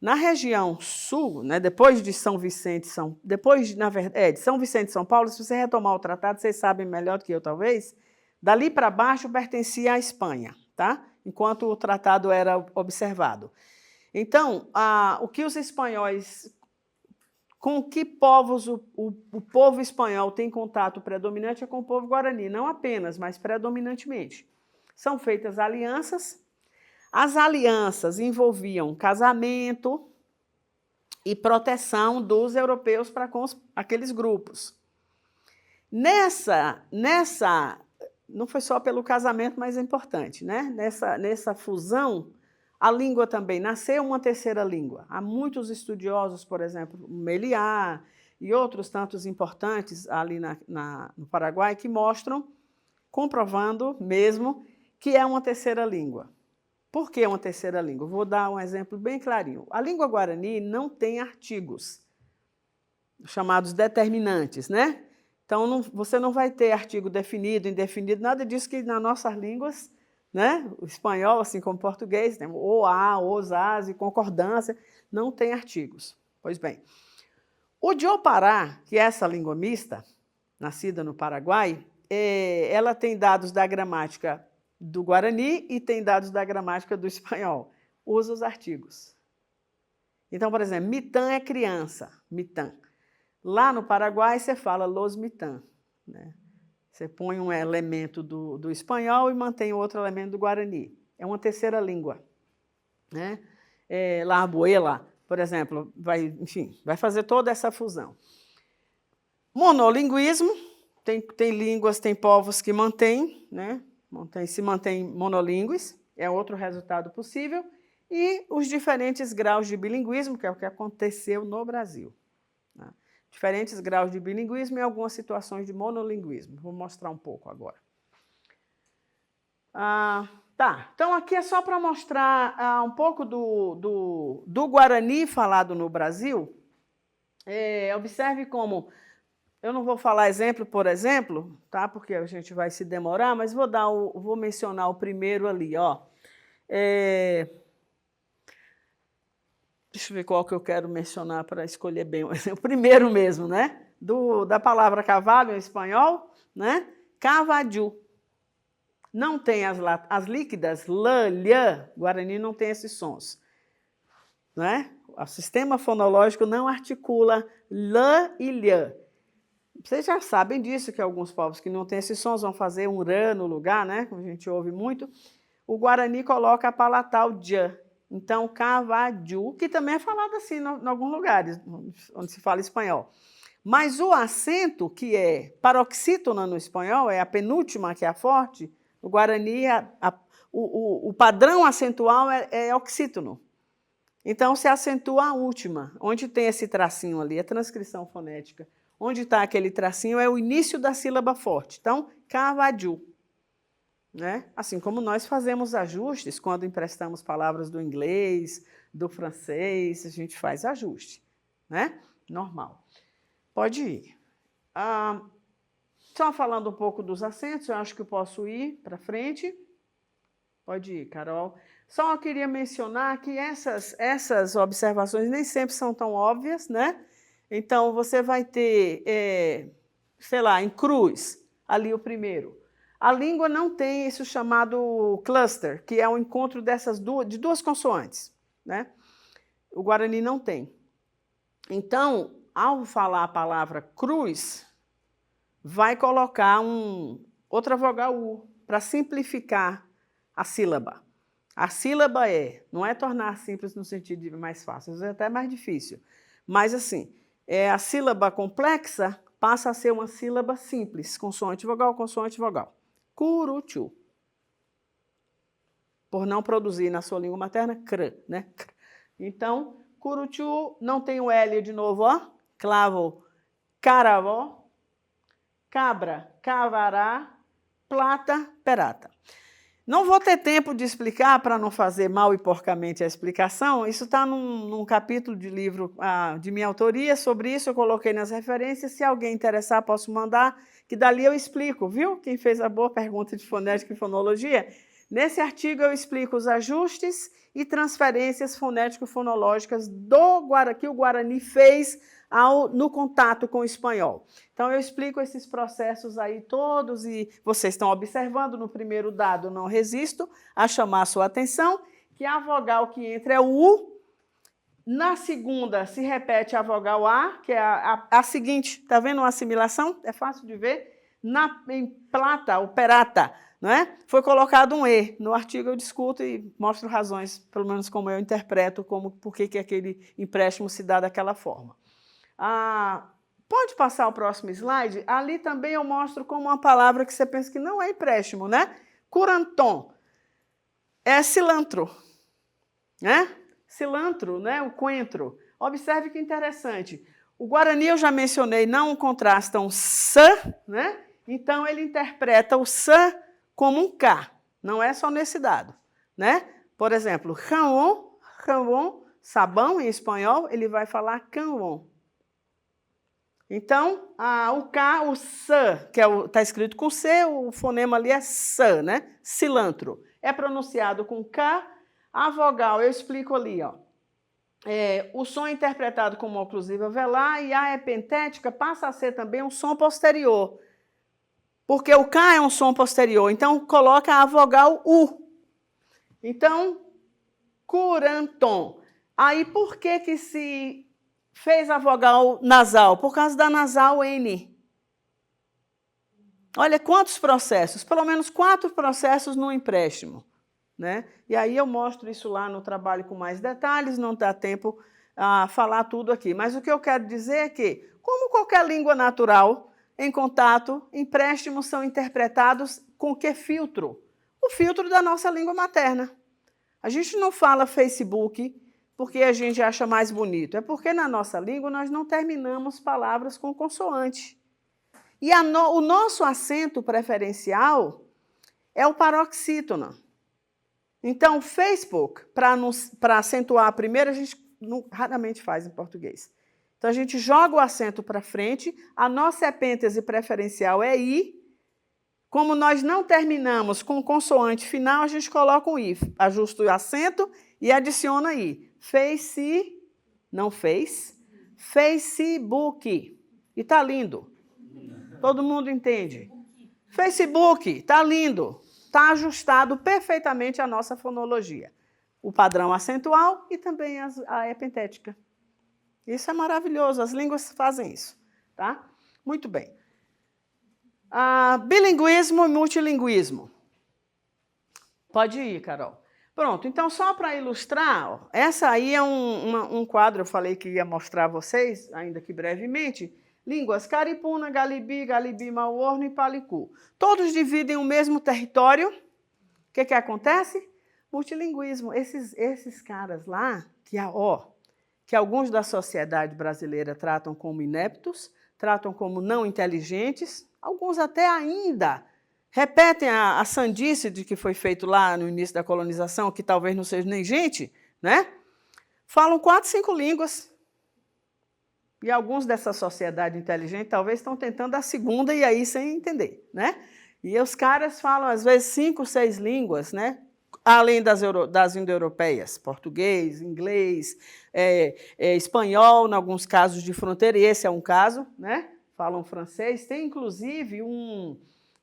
Na região sul, né, depois de São Vicente, de São Vicente e São Paulo, se você retomar o tratado, vocês sabem melhor do que eu, talvez, dali para baixo pertencia à Espanha, tá? Enquanto o tratado era observado. Então, o que os espanhóis, com que povos o povo espanhol tem contato predominante é com o povo guarani, não apenas, mas predominantemente. São feitas alianças. As alianças envolviam casamento e proteção dos europeus para com aqueles grupos. Nessa, não foi só pelo casamento, mas é importante, né? Nessa fusão, a língua também nasceu uma terceira língua. Há muitos estudiosos, por exemplo, Meliá e outros tantos importantes ali no Paraguai, que mostram, comprovando mesmo, que é uma terceira língua. Por que uma terceira língua? Vou dar um exemplo bem clarinho. A língua guarani não tem artigos, chamados determinantes, né? Então, você não vai ter artigo definido, indefinido, nada disso que nas nossas línguas, né? O espanhol, assim como o português, tem o a, os, as e concordância, não tem artigos. Pois bem, o Diopará, que é essa língua mista, nascida no Paraguai, ela tem dados da gramática do Guarani e tem dados da gramática do espanhol. Usa os artigos. Então, por exemplo, mitã é criança, mitã. Lá no Paraguai, você fala los mitã, né? Você põe um elemento do espanhol e mantém outro elemento do Guarani. É uma terceira língua, né? La Abuela, por exemplo, vai fazer toda essa fusão. Monolinguismo, tem línguas, tem povos que mantêm, né? Se mantêm monolíngues, é outro resultado possível. E os diferentes graus de bilinguismo, que é o que aconteceu no Brasil, né? Diferentes graus de bilinguismo e algumas situações de monolinguismo. Vou mostrar um pouco agora. Tá, então aqui é só para mostrar um pouco do Guarani falado no Brasil. Observe como, eu não vou falar exemplo por exemplo, tá? Porque a gente vai se demorar, mas vou mencionar o primeiro ali, ó. Deixa eu ver qual que eu quero mencionar para escolher bem. O primeiro mesmo, né? Da palavra cavalo em espanhol, né? Cavadiu. Não tem as líquidas, lã, lhã, Guarani não tem esses sons, né? O sistema fonológico não articula lã e lhã. Vocês já sabem disso, que alguns povos que não têm esses sons vão fazer um rã no lugar, né? Como a gente ouve muito. O Guarani coloca a palatal djã. Então, cavadiu, que também é falado assim em alguns lugares, onde se fala espanhol. Mas o acento, que é paroxítona no espanhol, é a penúltima, que é a forte, no Guarani, o padrão acentual é oxítono. Então, se acentua a última. Onde tem esse tracinho ali, a transcrição fonética. Onde está aquele tracinho é o início da sílaba forte. Então, cavadiu. Né? Assim como nós fazemos ajustes quando emprestamos palavras do inglês, do francês, a gente faz ajuste, né? Normal. Pode ir. Só falando um pouco dos acentos, eu acho que eu posso ir para frente. Pode ir, Carol. Só eu queria mencionar que essas observações nem sempre são tão óbvias, né? Então, você vai ter, sei lá, em cruz, ali o primeiro. A língua não tem esse chamado cluster, que é o encontro de duas consoantes, né? O Guarani não tem. Então, ao falar a palavra cruz, vai colocar outra vogal U, para simplificar a sílaba. A sílaba não é tornar simples no sentido de mais fácil, às vezes é até mais difícil. Mas, assim, a sílaba complexa passa a ser uma sílaba simples, consoante, vogal, consoante, vogal. Curuchu. Por não produzir na sua língua materna, cr, né? Então, curuchu não tem o L de novo, ó. Clavo, caravó. Cabra, cavará. Plata, perata. Não vou ter tempo de explicar, para não fazer mal e porcamente a explicação. Isso está num capítulo de livro de minha autoria. Sobre isso eu coloquei nas referências. Se alguém interessar, posso mandar, que dali eu explico, viu? Quem fez a boa pergunta de fonética e fonologia. Nesse artigo eu explico os ajustes e transferências fonético-fonológicas que o Guarani fez no contato com o espanhol. Então, eu explico esses processos aí todos e vocês estão observando no primeiro dado, não resisto a chamar a sua atenção, que a vogal que entra é o U. Na segunda, se repete a vogal A, que é a seguinte. Está vendo uma assimilação? É fácil de ver. Em plata, ou perata, não é? Foi colocado um E. No artigo eu discuto e mostro razões, pelo menos como eu interpreto, por que aquele empréstimo se dá daquela forma. Pode passar o próximo slide? Ali também eu mostro como uma palavra que você pensa que não é empréstimo, né? Curanton. É cilantro, né? Cilantro, né? O coentro. Observe que interessante. O Guarani, eu já mencionei, não contrastam S, né? Então, ele interpreta o S como um K. Não é só nesse dado, né? Por exemplo, jabón, sabão em espanhol, ele vai falar canvon. Então, o K, o S, que está escrito com C, o fonema ali é S, né? Cilantro. É pronunciado com K. A vogal, eu explico ali, ó. O som é interpretado como oclusiva velar e a epentética passa a ser também um som posterior. Porque o K é um som posterior, então coloca a vogal U. Então, curanton. Aí, por que se fez a vogal nasal? Por causa da nasal N. Olha quantos processos, pelo menos 4 processos no empréstimo, né? E aí eu mostro isso lá no trabalho com mais detalhes, não dá tempo a falar tudo aqui. Mas o que eu quero dizer é que, como qualquer língua natural, em contato, empréstimos são interpretados com que filtro? O filtro da nossa língua materna. A gente não fala Facebook porque a gente acha mais bonito. É porque na nossa língua nós não terminamos palavras com consoante. E o nosso acento preferencial é o paroxítono. Então, Facebook, para acentuar a primeira, a gente raramente faz em português. Então, a gente joga o acento para frente, a nossa epêntese preferencial é I. Como nós não terminamos com consoante final, a gente coloca um I. Ajusta o acento e adiciona I. Face, não fez, Facebook. E está lindo. Todo mundo entende. Facebook, está lindo. Está ajustado perfeitamente à nossa fonologia. O padrão acentual e também a epentética. Isso é maravilhoso, as línguas fazem isso, tá? Muito bem. Bilinguismo e multilinguismo. Pode ir, Carol. Pronto, então só para ilustrar, ó, essa aí é um quadro, eu falei que ia mostrar a vocês, ainda que brevemente, línguas caripuna, galibi, galibi-malorno e palicu. Todos dividem o mesmo território. O que acontece? Multilinguismo. Esses caras lá, que alguns da sociedade brasileira tratam como ineptos, tratam como não inteligentes, alguns até ainda repetem a sandice de que foi feito lá no início da colonização, que talvez não seja nem gente, né? Falam 4, 5 línguas. E alguns dessa sociedade inteligente talvez estão tentando a segunda e aí sem entender, né? E os caras falam, às vezes, 5, 6 línguas, né? Além das indo-europeias, português, inglês, espanhol, em alguns casos de fronteira, e esse é um caso, né? Falam francês. Tem, inclusive,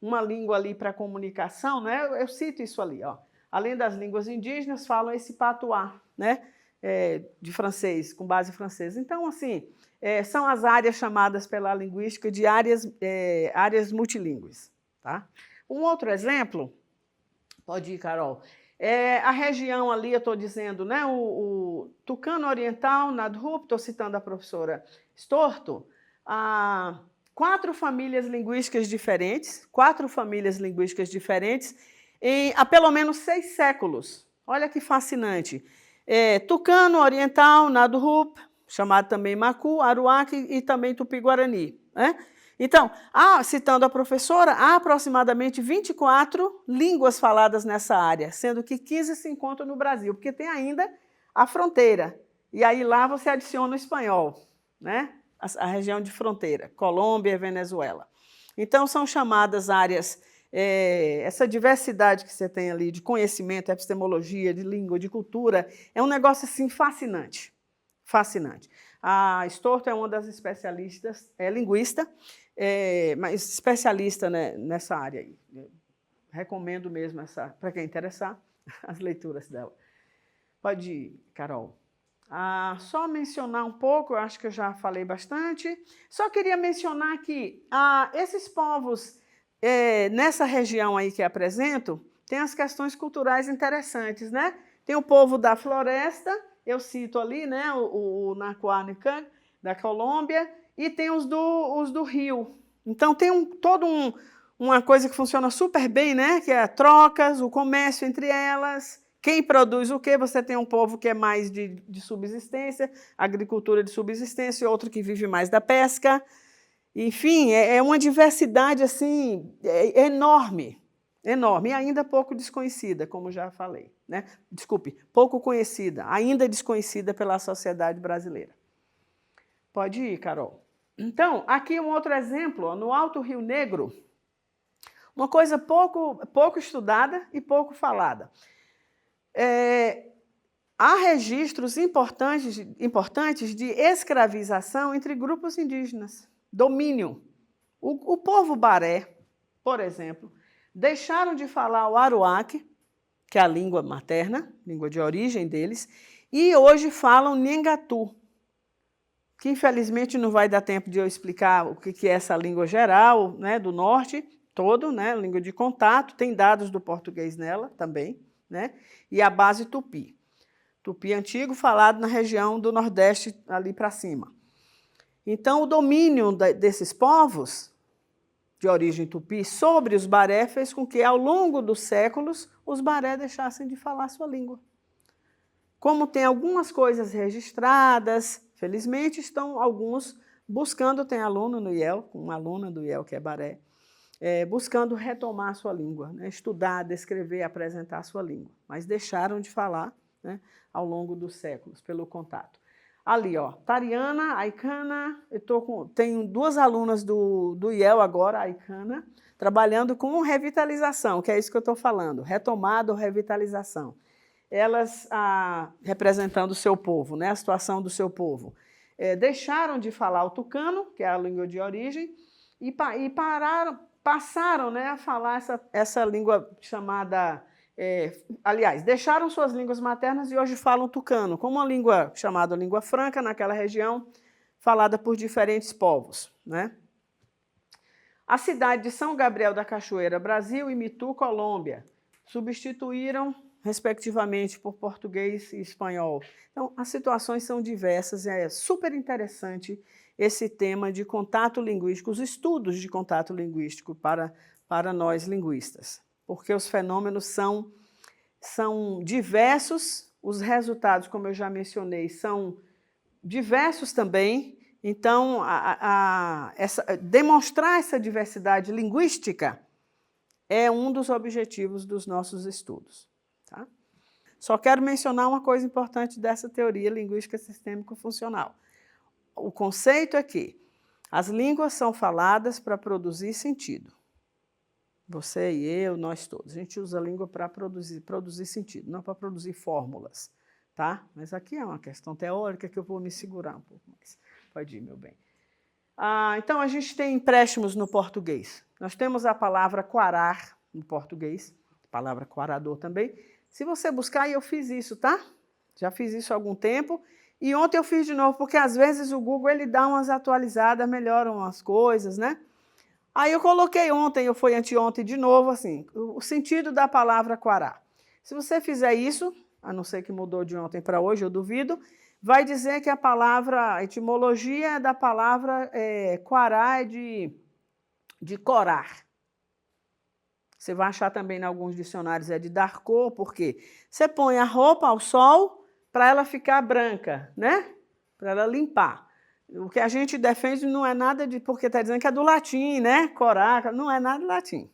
uma língua ali para comunicação, né? Eu cito isso ali, ó. Além das línguas indígenas, falam esse patuá, né? De francês, com base francesa. Então, assim, são as áreas chamadas pela linguística de áreas multilingües, tá? Um outro exemplo, pode ir, Carol, a região ali, eu estou dizendo, né, o Tucano Oriental, Nadrup, estou citando a professora Storto, 4 famílias linguísticas diferentes, há pelo menos 6 séculos. Olha que fascinante. Tucano Oriental, Nadrup, chamado também Macu, Aruac e também Tupi-Guarani, né? Então, citando a professora, há aproximadamente 24 línguas faladas nessa área, sendo que 15 se encontram no Brasil, porque tem ainda a fronteira. E aí lá você adiciona o espanhol, né? A região de fronteira, Colômbia e Venezuela. Então, são chamadas áreas essa diversidade que você tem ali de conhecimento, epistemologia, de língua, de cultura, é um negócio assim fascinante. Fascinante. A Storto é uma das especialistas, é linguista, mas especialista, né, nessa área aí. Eu recomendo mesmo para quem interessar, as leituras dela. Pode ir, Carol. Só mencionar um pouco, eu acho que eu já falei bastante. Só queria mencionar que esses povos, nessa região aí que apresento, tem as questões culturais interessantes, né? Tem o povo da floresta, eu cito ali, né, o Nacuanican, da Colômbia, e tem os do rio. Então, tem toda uma coisa que funciona super bem, né, que é trocas, o comércio entre elas, quem produz o quê? Você tem um povo que é mais de subsistência, agricultura de subsistência, e outro que vive mais da pesca. Enfim, é uma diversidade assim, enorme, enorme, e ainda pouco desconhecida, como já falei, né? Desculpe, pouco conhecida, ainda desconhecida pela sociedade brasileira. Pode ir, Carol. Então, aqui um outro exemplo, ó, no Alto Rio Negro, uma coisa pouco estudada e pouco falada. Há registros importantes de escravização entre grupos indígenas, domínio. O povo Baré, por exemplo, deixaram de falar o aruaque, que é a língua materna, língua de origem deles, e hoje falam Nhengatu, que infelizmente não vai dar tempo de eu explicar o que é essa língua geral, né, do norte todo, né, língua de contato, tem dados do português nela também, né, e a base tupi. Tupi antigo falado na região do Nordeste, ali para cima. Então, o domínio desses povos de origem tupi sobre os Baré fez com que, ao longo dos séculos, os Baré deixassem de falar sua língua. Como tem algumas coisas registradas, felizmente estão alguns buscando, tem aluno no IEL, uma aluna do IEL que é Baré, buscando retomar a sua língua, né? Estudar, descrever, apresentar a sua língua, mas deixaram de falar, né, ao longo dos séculos, pelo contato. Ali, ó, Tariana, Aikana, tenho 2 alunas do IEL agora, Aikana, trabalhando com revitalização, que é isso que eu estou falando, retomada ou revitalização. Elas, representando o seu povo, né, a situação do seu povo, deixaram de falar o tucano, que é a língua de origem, e passaram, né, a falar essa língua chamada... aliás, deixaram suas línguas maternas e hoje falam tucano, como uma língua chamada língua franca naquela região, falada por diferentes povos, né? A cidade de São Gabriel da Cachoeira, Brasil, e Mitu, Colômbia, substituíram, respectivamente, por português e espanhol. Então, as situações são diversas, é super interessante esse tema de contato linguístico, os estudos de contato linguístico para nós linguistas, porque os fenômenos são diversos, os resultados, como eu já mencionei, são diversos também. Então, demonstrar essa diversidade linguística é um dos objetivos dos nossos estudos. Tá? Só quero mencionar uma coisa importante dessa teoria linguística sistêmico-funcional. O conceito é que as línguas são faladas para produzir sentido. Você e eu, nós todos. A gente usa a língua para produzir sentido, não para produzir fórmulas. Tá? Mas aqui é uma questão teórica que eu vou me segurar um pouco mais. Pode ir, meu bem. Então, a gente tem empréstimos no português. Nós temos a palavra quarar no português, a palavra quarador também. Se você buscar, eu fiz isso, tá? Já fiz isso há algum tempo. E ontem eu fiz de novo, porque às vezes o Google ele dá umas atualizadas, melhoram as coisas, né? Aí eu coloquei ontem, eu fui anteontem de novo, assim, o sentido da palavra quará. Se você fizer isso, a não ser que mudou de ontem para hoje, eu duvido, vai dizer que a etimologia da palavra quará é de corar. Você vai achar também em alguns dicionários de dar cor, porque você põe a roupa ao sol para ela ficar branca, né? Para ela limpar. O que a gente defende não é nada porque está dizendo que é do latim, né? Corar, não é nada do latim.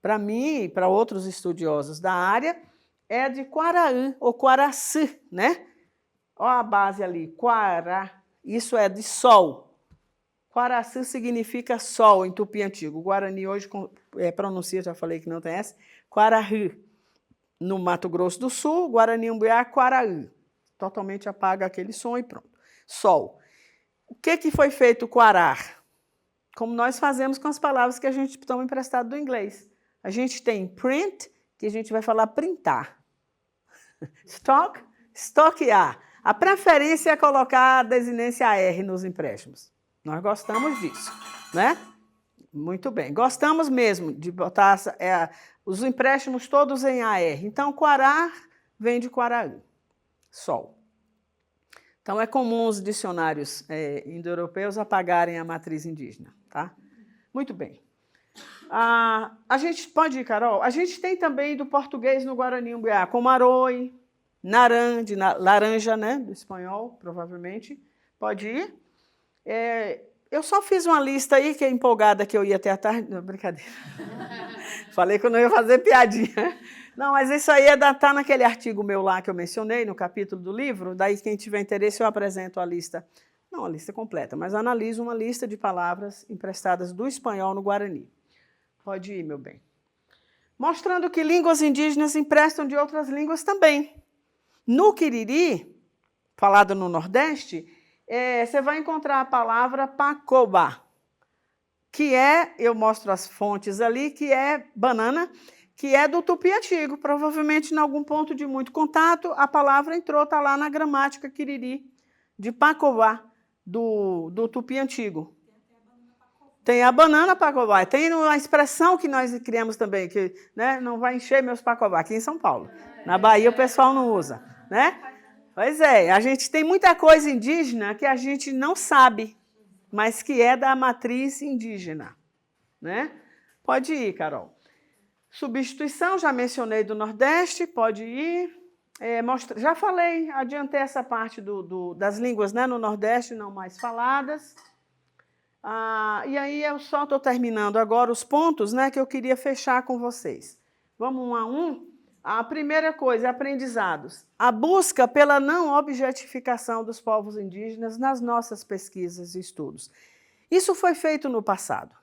Para mim e para outros estudiosos da área, é de Quaraã ou Quaraçã, né? Olha a base ali, Quará, isso é de sol. Quaraçu significa sol em tupi antigo. O Guarani hoje pronuncia, já falei que não tem S, Quarahu. No Mato Grosso do Sul, Guarani Umbiá, Quaraú. Totalmente apaga aquele som e pronto. Sol. O que foi feito quarar? Como nós fazemos com as palavras que a gente toma emprestado do inglês. A gente tem print, que a gente vai falar printar. Stock, estoquear. A preferência é colocar a desinência AR nos empréstimos. Nós gostamos disso, né? Muito bem. Gostamos mesmo de botar os empréstimos todos em AR. Então, quarar vem de Quaraú, sol. Então, é comum os dicionários indo-europeus apagarem a matriz indígena, tá? Muito bem. A gente pode ir, Carol? A gente tem também do português no Guarani Umbiá, como aroi, naran, de laranja, né? Do espanhol, provavelmente. Pode ir. Eu só fiz uma lista aí, que é empolgada, que eu ia até a tarde. Não, brincadeira. Falei que eu não ia fazer piadinha. Não, mas isso aí tá naquele artigo meu lá que eu mencionei, no capítulo do livro. Daí, quem tiver interesse, eu apresento a lista. Não a lista completa, mas analiso uma lista de palavras emprestadas do espanhol no Guarani. Pode ir, meu bem. Mostrando que línguas indígenas emprestam de outras línguas também. No Quiriri, falado no Nordeste, você vai encontrar a palavra pacobá, que eu mostro as fontes ali, que é banana, que é do tupi antigo. Provavelmente, em algum ponto de muito contato, a palavra entrou, está lá na gramática Quiriri, de pacobá, do tupi antigo. Tem a banana pacobá, tem a expressão que nós criamos também, que, né, não vai encher meus pacobá, aqui em São Paulo. Na Bahia o pessoal não usa, né? Pois é, a gente tem muita coisa indígena que a gente não sabe, mas que é da matriz indígena, né? Pode ir, Carol. Substituição, já mencionei do Nordeste, pode ir. Já falei, adiantei essa parte das línguas, né, no Nordeste não mais faladas. E aí eu só estou terminando agora os pontos, né, que eu queria fechar com vocês. Vamos um a um. A primeira coisa, aprendizados. A busca pela não objetificação dos povos indígenas nas nossas pesquisas e estudos. Isso foi feito no passado.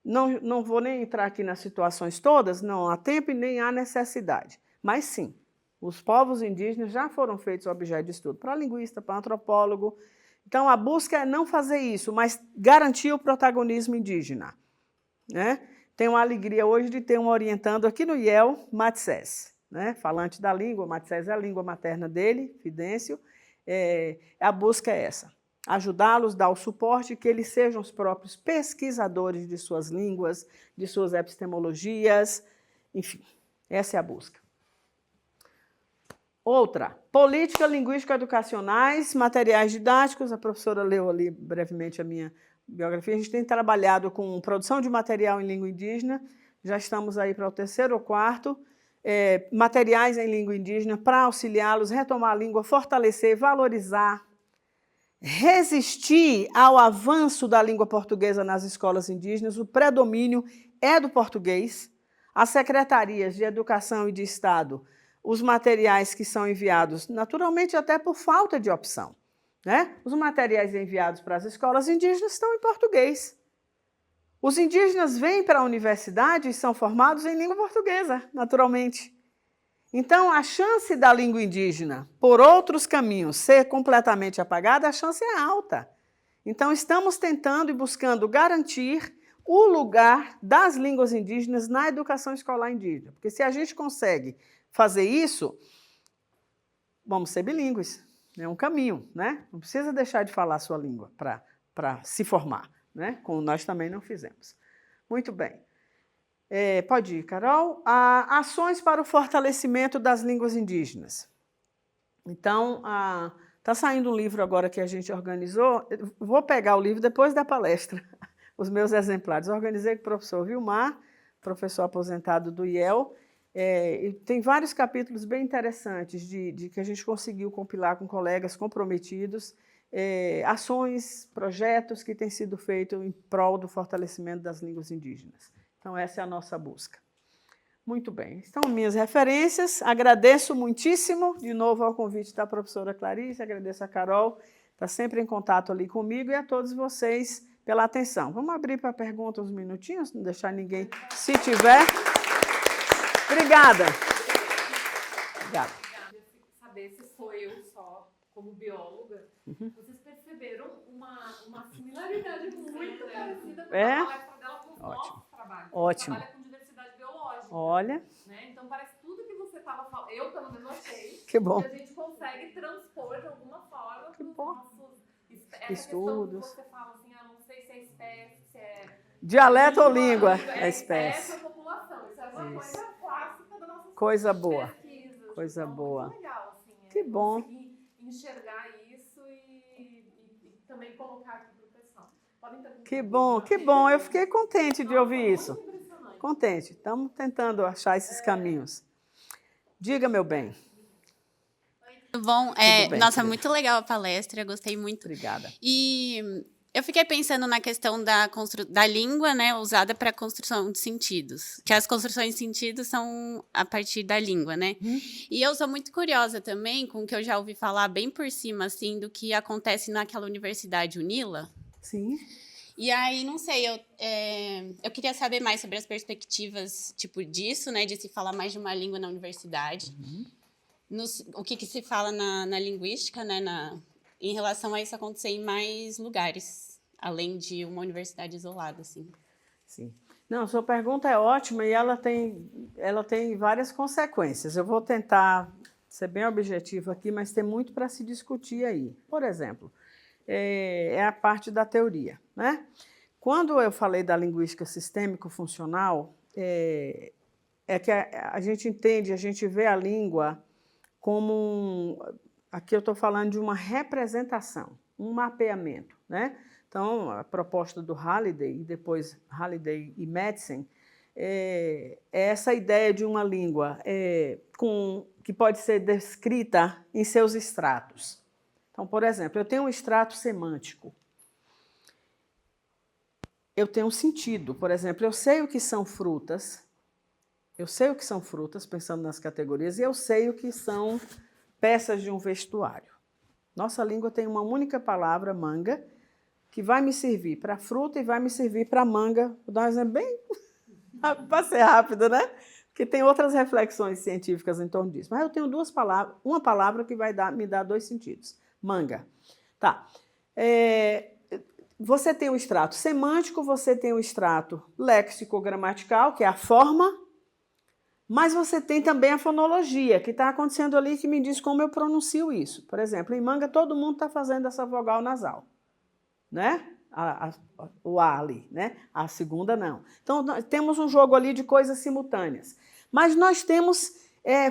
Não vou nem entrar aqui nas situações todas, não há tempo e nem há necessidade. Mas sim, os povos indígenas já foram feitos objeto de estudo para linguista, para antropólogo. Então, a busca é não fazer isso, mas garantir o protagonismo indígena, né? Tenho a alegria hoje de ter um orientando aqui no IEL, Matsés, né? Falante da língua, Matsés é a língua materna dele, Fidêncio. A busca é essa, ajudá-los, dar o suporte, que eles sejam os próprios pesquisadores de suas línguas, de suas epistemologias, enfim, essa é a busca. Outra, política linguística educacionais, materiais didáticos, a professora leu ali brevemente a minha biografia. A gente tem trabalhado com produção de material em língua indígena, já estamos aí para o 3º ou 4º, materiais em língua indígena para auxiliá-los, retomar a língua, fortalecer, valorizar, resistir ao avanço da língua portuguesa nas escolas indígenas. O predomínio é do português. As secretarias de Educação e de Estado, os materiais que são enviados, naturalmente até por falta de opção, né? Os materiais enviados para as escolas indígenas estão em português. Os indígenas vêm para a universidade e são formados em língua portuguesa, naturalmente. Então, a chance da língua indígena, por outros caminhos, ser completamente apagada, a chance é alta. Então, estamos tentando e buscando garantir o lugar das línguas indígenas na educação escolar indígena. Porque se a gente consegue fazer isso, vamos ser bilíngues. É um caminho, né? Não precisa deixar de falar a sua língua para se formar, né? Como nós também não fizemos. Muito bem. Pode ir, Carol. Ações para o fortalecimento das línguas indígenas. Então, está saindo um livro agora que a gente organizou. Vou pegar o livro depois da palestra, os meus exemplares. Organizei com o professor Vilmar, professor aposentado do IEL. Tem vários capítulos bem interessantes de que a gente conseguiu compilar com colegas comprometidos, ações, projetos que têm sido feitos em prol do fortalecimento das línguas indígenas. Então, essa é a nossa busca. Muito bem. Estão minhas referências. Agradeço muitíssimo, de novo, ao convite da professora Clarice, agradeço a Carol, está sempre em contato ali comigo, e a todos vocês pela atenção. Vamos abrir para perguntas uns minutinhos, não deixar ninguém, se tiver. Obrigada. Obrigada. Saber se sou eu só, como bióloga, vocês perceberam uma similaridade muito parecida com a palestra dela com os nossos trabalhos. Ótimo. Trabalha com diversidade biológica. Olha. Né? Então, parece tudo que você estava falando, eu pelo menos achei, Que bom. que a gente consegue transpor de alguma forma para os nossos estudos. Que você fala assim, não sei se é espécie, se é... Dialeto ou língua? É espécie. É população. Isso é uma coisa clássica da nossa coisa boa. pesquisa. Coisa então, boa. Muito legal, assim. Que bom. Conseguir enxergar isso e também colocar aqui para o pessoal. Podem perguntar. Que bom, que bom. Eu fiquei contente de ouvir isso. Impressionante. Contente. Estamos tentando achar esses caminhos. Diga, meu bem. Tudo bom? Tudo bem, Nossa, querida. muito legal a palestra, gostei muito. Obrigada. E eu fiquei pensando na questão da língua, né, usada para a construção de sentidos. Que as construções de sentidos são a partir da língua, né? E eu sou muito curiosa também com o que eu já ouvi falar bem por cima, assim, do que acontece naquela Universidade UNILA. Sim. E aí, não sei, eu queria saber mais sobre as perspectivas, tipo, disso, né, de se falar mais de uma língua na universidade. O que se fala na linguística, né, em relação a isso acontecer em mais lugares, além de uma universidade isolada, assim. Sim. Não, sua pergunta é ótima e ela tem várias consequências. Eu vou tentar ser bem objetivo aqui, mas tem muito para se discutir aí. Por exemplo, é a parte da teoria, né? Quando eu falei da linguística sistêmico-funcional, é que a gente entende, a gente vê a língua como aqui eu estou falando de uma representação, um mapeamento, né? Então, a proposta do Halliday, e depois Halliday e Madsen, é essa ideia de uma língua que pode ser descrita em seus estratos. Então, por exemplo, eu tenho um extrato semântico. Eu tenho um sentido. Por exemplo, eu sei o que são frutas, pensando nas categorias, e eu sei o que são peças de um vestuário. Nossa língua tem uma única palavra, manga, que vai me servir para fruta e vai me servir para manga. Vou dar um exemplo bem para ser rápido, né? Porque tem outras reflexões científicas em torno disso. Mas eu tenho duas palavras, uma palavra que vai me dar dois sentidos. Manga. Tá. Você tem o extrato semântico, você tem o extrato léxico-gramatical, que é a forma, mas você tem também a fonologia, que está acontecendo ali, que me diz como eu pronuncio isso. Por exemplo, em manga, todo mundo está fazendo essa vogal nasal, né? O A ali, né? A segunda não. Então, nós temos um jogo ali de coisas simultâneas. Mas nós temos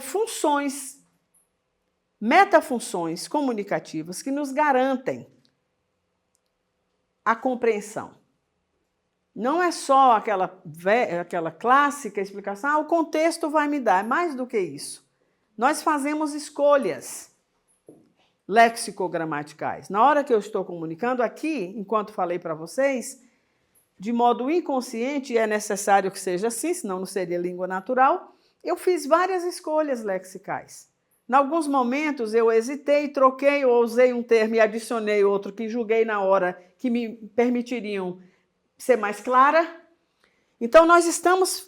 funções, metafunções comunicativas que nos garantem a compreensão. Não é só aquela clássica explicação, o contexto vai me dar. É mais do que isso. Nós fazemos escolhas léxico-gramaticais. Na hora que eu estou comunicando aqui, enquanto falei para vocês, de modo inconsciente, e é necessário que seja assim, senão não seria língua natural, eu fiz várias escolhas lexicais. Em alguns momentos eu hesitei, troquei ou usei um termo e adicionei outro que julguei na hora que me permitiriam ser mais clara. Então, nós estamos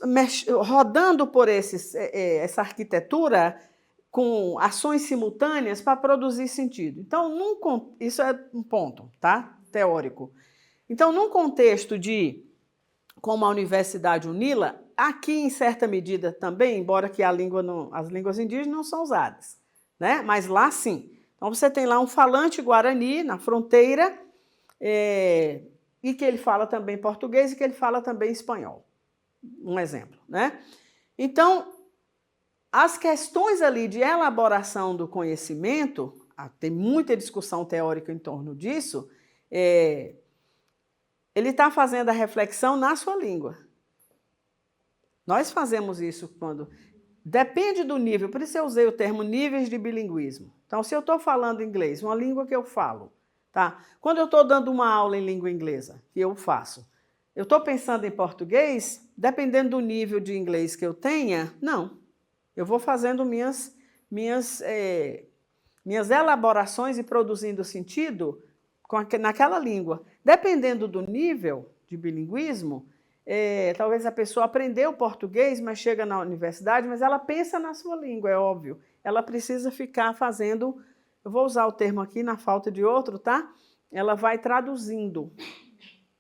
rodando por essa arquitetura com ações simultâneas para produzir sentido. Então, isso é um ponto, tá? Teórico. Então, num contexto como a Universidade UNILA, aqui, em certa medida também, embora que as línguas indígenas não são usadas, né? Mas lá, sim. Então, você tem lá um falante guarani na fronteira, e que ele fala também português e que ele fala também espanhol. Um exemplo, né? Então, as questões ali de elaboração do conhecimento, tem muita discussão teórica em torno disso, ele está fazendo a reflexão na sua língua. Nós fazemos isso quando... Depende do nível, por isso eu usei o termo níveis de bilinguismo. Então, se eu estou falando inglês, uma língua que eu falo, tá? Quando eu estou dando uma aula em língua inglesa, que eu faço, Eu estou pensando em português, dependendo do nível de inglês que eu tenha, não. Eu vou fazendo minhas elaborações e produzindo sentido naquela língua. Dependendo do nível de bilinguismo, talvez a pessoa aprendeu português, mas chega na universidade, mas ela pensa na sua língua, é óbvio. Ela precisa ficar fazendo, eu vou usar o termo aqui na falta de outro, tá? Ela vai traduzindo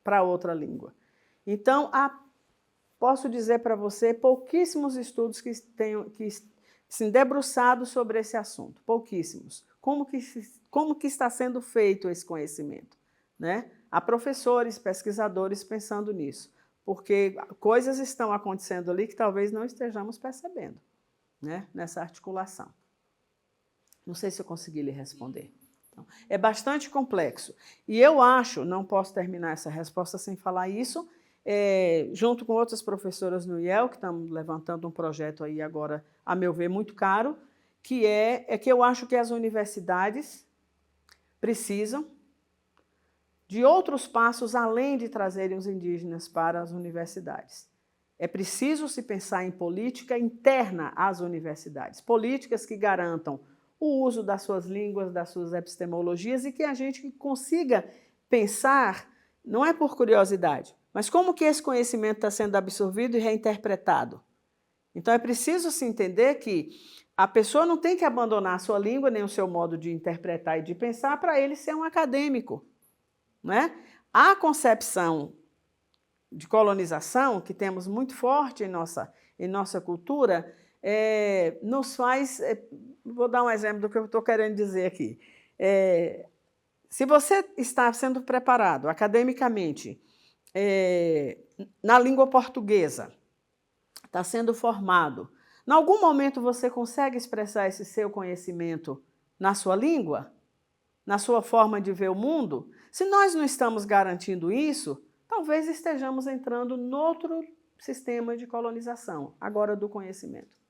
para outra língua. Então, posso dizer para você pouquíssimos estudos que se debruçado sobre esse assunto, pouquíssimos. Como que está sendo feito esse conhecimento? Né? Há professores, pesquisadores pensando nisso, porque coisas estão acontecendo ali que talvez não estejamos percebendo, né? Nessa articulação. Não sei se eu consegui lhe responder. Então, é bastante complexo. E eu acho, não posso terminar essa resposta sem falar isso, junto com outras professoras no IEL, que estamos levantando um projeto aí agora, a meu ver, muito caro, que é que eu acho que as universidades precisam de outros passos além de trazerem os indígenas para as universidades. É preciso se pensar em política interna às universidades, políticas que garantam o uso das suas línguas, das suas epistemologias e que a gente consiga pensar, não é por curiosidade, mas como que esse conhecimento está sendo absorvido e reinterpretado. Então, é preciso se entender que a pessoa não tem que abandonar a sua língua nem o seu modo de interpretar e de pensar para ele ser um acadêmico. Né? A concepção de colonização, que temos muito forte em nossa cultura, nos faz... vou dar um exemplo do que eu estou querendo dizer aqui. Se você está sendo preparado academicamente na língua portuguesa, está sendo formado, em algum momento você consegue expressar esse seu conhecimento na sua língua? Na sua forma de ver o mundo? Se nós não estamos garantindo isso, talvez estejamos entrando noutro sistema de colonização, agora do conhecimento.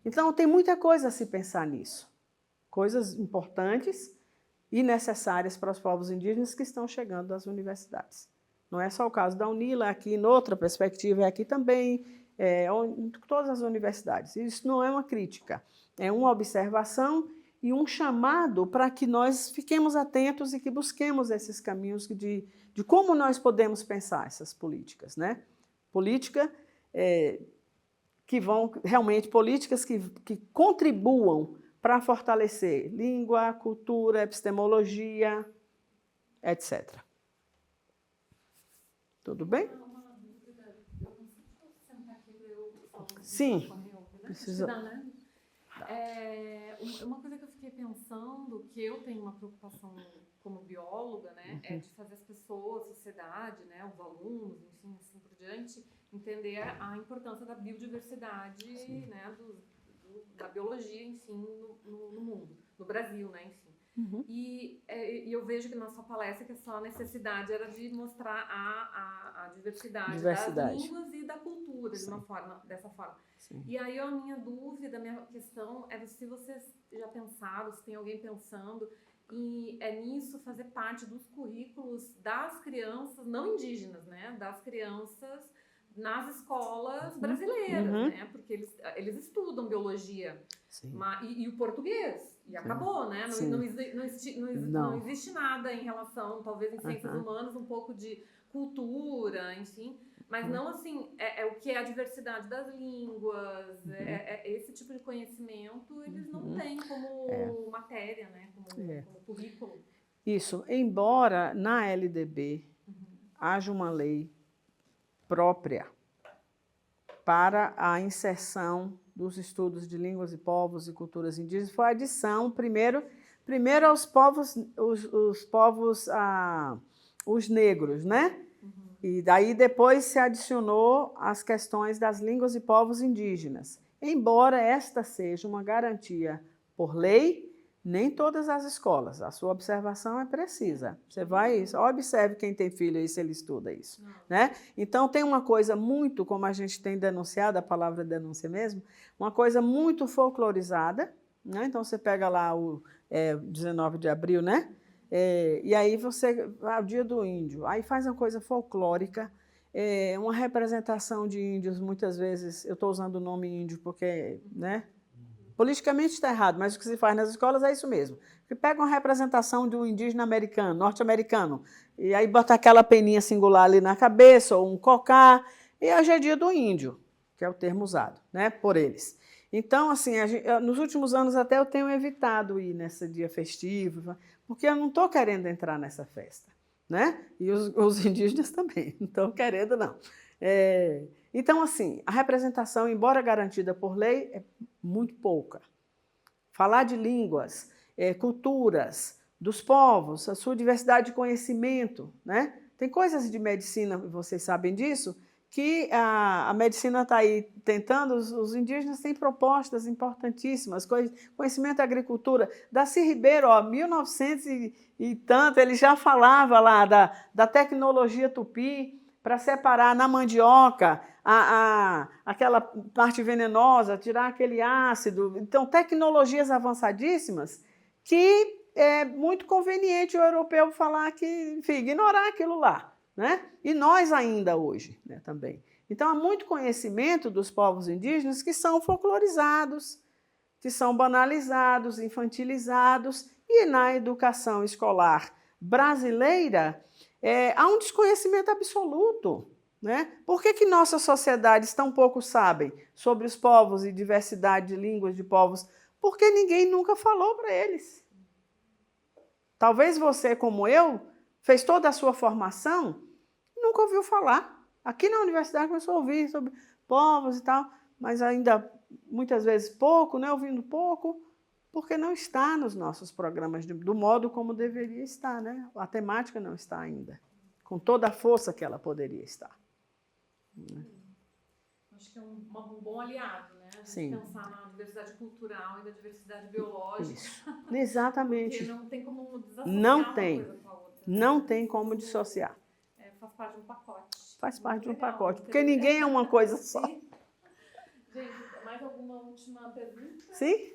Então, tem muita coisa a se pensar nisso. Coisas importantes e necessárias para os povos indígenas que estão chegando às universidades. Não é só o caso da UNILA, aqui, noutra perspectiva, é aqui também, em todas as universidades. Isso não é uma crítica, é uma observação e um chamado para que nós fiquemos atentos e que busquemos esses caminhos de como nós podemos pensar essas políticas. Né? Política que vão, realmente, políticas que contribuam para fortalecer língua, cultura, epistemologia, etc. Tudo bem? Sim. Precisa. Uma coisa que eu fiquei pensando, que eu tenho uma preocupação como bióloga, né, é de fazer as pessoas, a sociedade, né, os alunos, enfim, assim por diante, entender a importância da biodiversidade, né, da biologia, enfim, no mundo, no Brasil, né, enfim. E eu vejo que na sua palestra que a sua necessidade era de mostrar a diversidade das línguas e da cultura, dessa forma. Sim. E aí a minha dúvida, a minha questão é se vocês já pensaram, se tem alguém pensando nisso fazer parte dos currículos das crianças não indígenas, né, das crianças nas escolas brasileiras, né, porque eles estudam biologia e o português, e acabou, né, não existe nada em relação, talvez em ciências humanas, um pouco de cultura, enfim, mas não assim, o que é a diversidade das línguas, esse tipo de conhecimento, eles não têm como matéria, né, como currículo. Isso, embora na LDB haja uma lei própria para a inserção dos estudos de línguas e povos e culturas indígenas, foi a adição, primeiro aos povos, os negros, né? E daí depois se adicionou as questões das línguas e povos indígenas. Embora esta seja uma garantia por lei, nem todas as escolas. A sua observação é precisa. Você vai, observe quem tem filho aí se ele estuda isso. Né? Então tem uma coisa muito, como a gente tem denunciado, a palavra denúncia mesmo, uma coisa muito folclorizada. Né? Então você pega lá o 19 de abril, né? E aí o Dia do Índio, aí faz uma coisa folclórica, uma representação de índios, muitas vezes, eu estou usando o nome índio porque, né, politicamente está errado, mas o que se faz nas escolas é isso mesmo. Que pega uma representação de um indígena americano, norte-americano, e aí bota aquela peninha singular ali na cabeça, ou um cocá, e hoje é Dia do Índio, que é o termo usado, né, por eles. Então, assim, nos últimos anos até eu tenho evitado ir nesse dia festivo, porque eu não estou querendo entrar nessa festa, né? E os indígenas também, não estão querendo, não. Então, assim, a representação, embora garantida por lei, é muito pouca. Falar de línguas, culturas, dos povos, a sua diversidade de conhecimento, né? Tem coisas de medicina, vocês sabem disso, que a medicina está aí tentando, os indígenas têm propostas importantíssimas, conhecimento da agricultura. Darcy Ribeiro, 1900 e tanto, ele já falava lá da tecnologia tupi para separar na mandioca aquela parte venenosa, tirar aquele ácido. Então, tecnologias avançadíssimas que é muito conveniente o europeu falar que, enfim, ignorar aquilo lá. Né? E nós ainda hoje, né, também. Então, há muito conhecimento dos povos indígenas que são folclorizados, que são banalizados, infantilizados, e na educação escolar brasileira há um desconhecimento absoluto. Né? Por que nossas sociedades tão pouco sabem sobre os povos e diversidade de línguas de povos? Porque ninguém nunca falou para eles. Talvez você, como eu, fez toda a sua formação, nunca ouviu falar. Aqui na universidade começou a ouvir sobre povos e tal, mas ainda muitas vezes pouco, né? Ouvindo pouco, porque não está nos nossos programas do modo como deveria estar. Né? A temática não está ainda, com toda a força que ela poderia estar. Acho que é um bom aliado, né? A gente Sim. Pensar na diversidade cultural e na diversidade biológica. Isso. Exatamente. Porque não tem como desassociar Não tem. uma coisa com a outra. Não tem como dissociar. Faz parte de um pacote. Faz parte de um Legal, pacote, porque ninguém é uma coisa só. Sim. Gente, mais alguma última pergunta? Sim?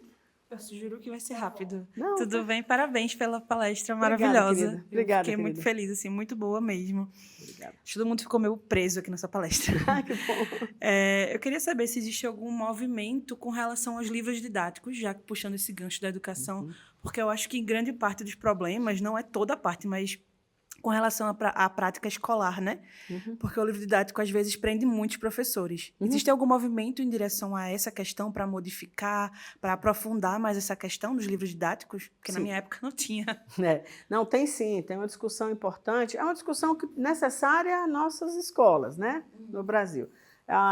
Eu juro que vai ser rápido. Não, Tudo bem? Parabéns pela palestra Obrigada, maravilhosa. querida. Obrigada, Fiquei muito querida. feliz, assim, muito boa mesmo. Obrigada. Acho que todo mundo ficou meio preso aqui nessa palestra. Que bom. Eu queria saber se existe algum movimento com relação aos livros didáticos, já que puxando esse gancho da educação, porque eu acho que grande parte dos problemas, não é toda a parte, mas com relação à prática escolar, né? Porque o livro didático, às vezes, prende muitos professores. Existe algum movimento em direção a essa questão para modificar, para aprofundar mais essa questão dos livros didáticos? Porque na minha época não tinha. Não, tem sim, tem uma discussão importante. É uma discussão necessária às nossas escolas, né? No Brasil.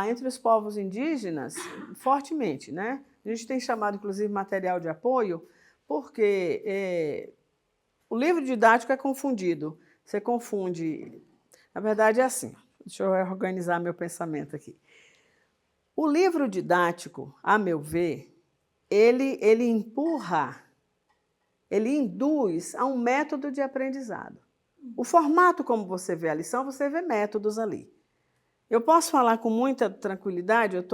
Entre os povos indígenas, fortemente, né? A gente tem chamado, inclusive, material de apoio, porque o livro didático é confundido. Você confunde... Na verdade, é assim. Deixa eu organizar meu pensamento aqui. O livro didático, a meu ver, ele empurra, ele induz a um método de aprendizado. O formato, como você vê a lição, você vê métodos ali. Eu posso falar com muita tranquilidade,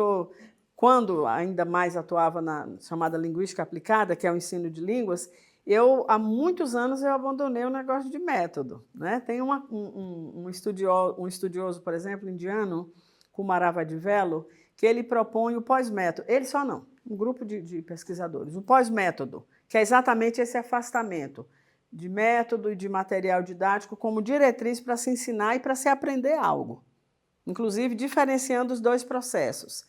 quando ainda mais atuava na chamada linguística aplicada, que é o ensino de línguas, há muitos anos eu abandonei o negócio de método. Né? Tem um estudioso, por exemplo, indiano, Kumaravadivelo, que ele propõe o pós-método. Ele só não, um grupo de pesquisadores. O pós-método, que é exatamente esse afastamento de método e de material didático como diretriz para se ensinar e para se aprender algo. Inclusive, diferenciando os dois processos.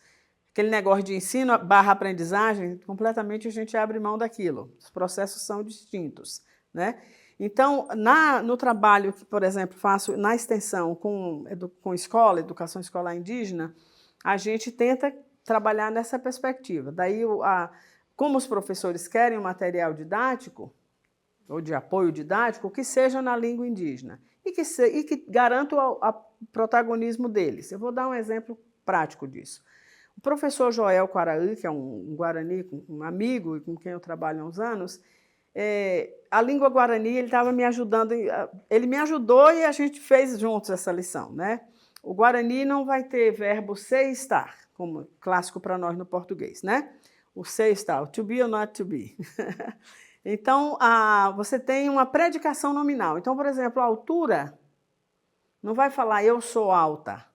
Aquele negócio de ensino / aprendizagem, completamente a gente abre mão daquilo. Os processos são distintos. Né? Então, no trabalho que, por exemplo, faço na extensão com escola, educação escolar indígena, a gente tenta trabalhar nessa perspectiva. Daí, como os professores querem um material didático, ou de apoio didático, que seja na língua indígena e que garanta o protagonismo deles. Eu vou dar um exemplo prático disso. O professor Joel Quaraí, que é um guarani, um amigo e com quem eu trabalho há uns anos, a língua guarani, ele estava me ajudando, ele me ajudou e a gente fez juntos essa lição. Né? O guarani não vai ter verbo ser e estar, como clássico para nós no português. Né? O ser e estar, o to be or not to be. Então, você tem uma predicação nominal. Então, por exemplo, a altura, não vai falar eu sou alta.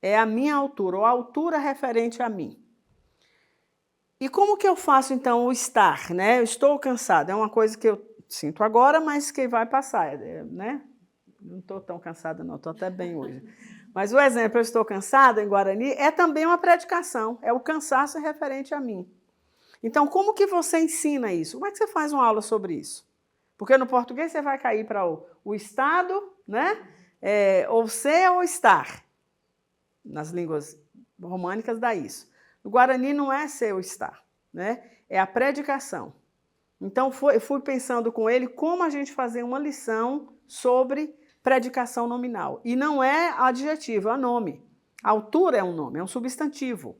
É a minha altura, ou a altura referente a mim. E como que eu faço, então, o estar, né? Eu estou cansada. É uma coisa que eu sinto agora, mas que vai passar, né? Não estou tão cansada, não. Estou até bem hoje. Mas o exemplo, eu estou cansada, em Guarani, é também uma predicação. É o cansaço referente a mim. Então, como que você ensina isso? Como é que você faz uma aula sobre isso? Porque no português você vai cair para o estado, né? Ou ser ou estar. Nas línguas românicas dá isso. No Guarani não é ser ou estar, né? É a predicação. Então, eu fui pensando com ele como a gente fazer uma lição sobre predicação nominal. E não é adjetivo, é nome. A altura é um nome, é um substantivo.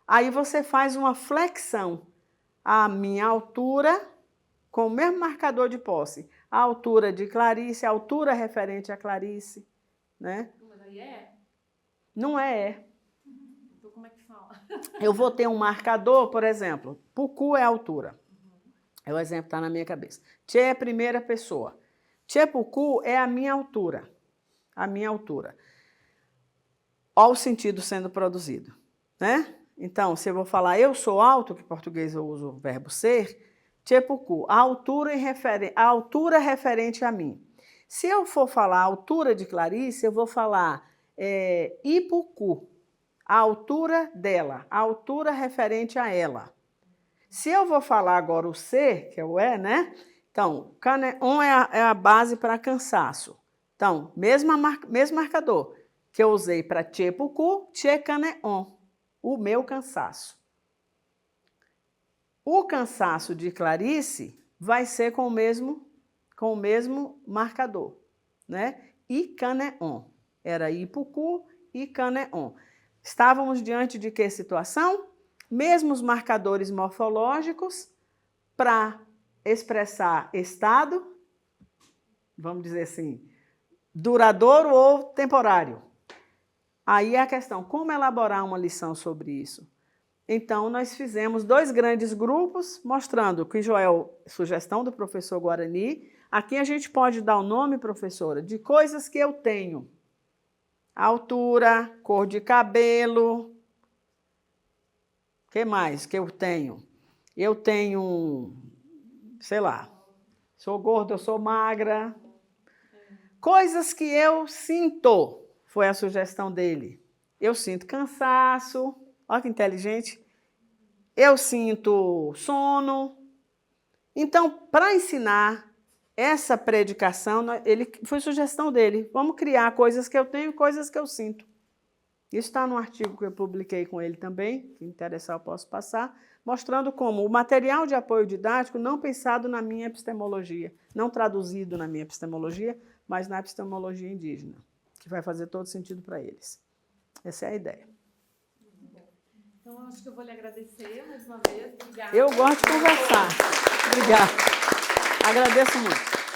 Aí você faz uma flexão. A minha altura, com o mesmo marcador de posse. A altura de Clarice, a altura referente a Clarice, né? Mas aí é? Não é. Então como é que fala? Eu vou ter um marcador, por exemplo, Pucu é a altura. É o exemplo que está na minha cabeça. Tchê é a primeira pessoa. Tchê Pucu é a minha altura. A minha altura. Olha o sentido sendo produzido, né? Então, se eu vou falar eu sou alto, que em português eu uso o verbo ser, Tchê Pucu, a altura referente a mim. Se eu for falar a altura de Clarice, eu vou falar Ipucu, a altura dela, a altura referente a ela. Se eu vou falar agora o ser, que é o né? Então, caneon é a base para cansaço. Então, mesmo marcador que eu usei para Tchê Pucu, Tchê caneon, o meu cansaço. O cansaço de Clarice vai ser com o mesmo marcador, né? Icaneon. Era Ipucu e Caneon. Estávamos diante de que situação? Mesmos marcadores morfológicos para expressar estado, vamos dizer assim, duradouro ou temporário. Aí é a questão, como elaborar uma lição sobre isso? Então, nós fizemos 2 grandes grupos, mostrando que Joel, sugestão do professor Guarani, aqui a gente pode dar o nome, professora, de coisas que eu tenho. Altura, cor de cabelo. O que mais que eu tenho? Eu tenho, sei lá, sou gorda, eu sou magra. Coisas que eu sinto, foi a sugestão dele. Eu sinto cansaço, olha que inteligente. Eu sinto sono. Então, para ensinar essa predicação, foi sugestão dele. Vamos criar coisas que eu tenho e coisas que eu sinto. Isso está no artigo que eu publiquei com ele também, se interessar eu posso passar, mostrando como o material de apoio didático não pensado na minha epistemologia, não traduzido na minha epistemologia, mas na epistemologia indígena, que vai fazer todo sentido para eles. Essa é a ideia. Então, acho que eu vou lhe agradecer mais uma vez. Obrigada. Eu gosto de conversar. Obrigada. Agradeço muito.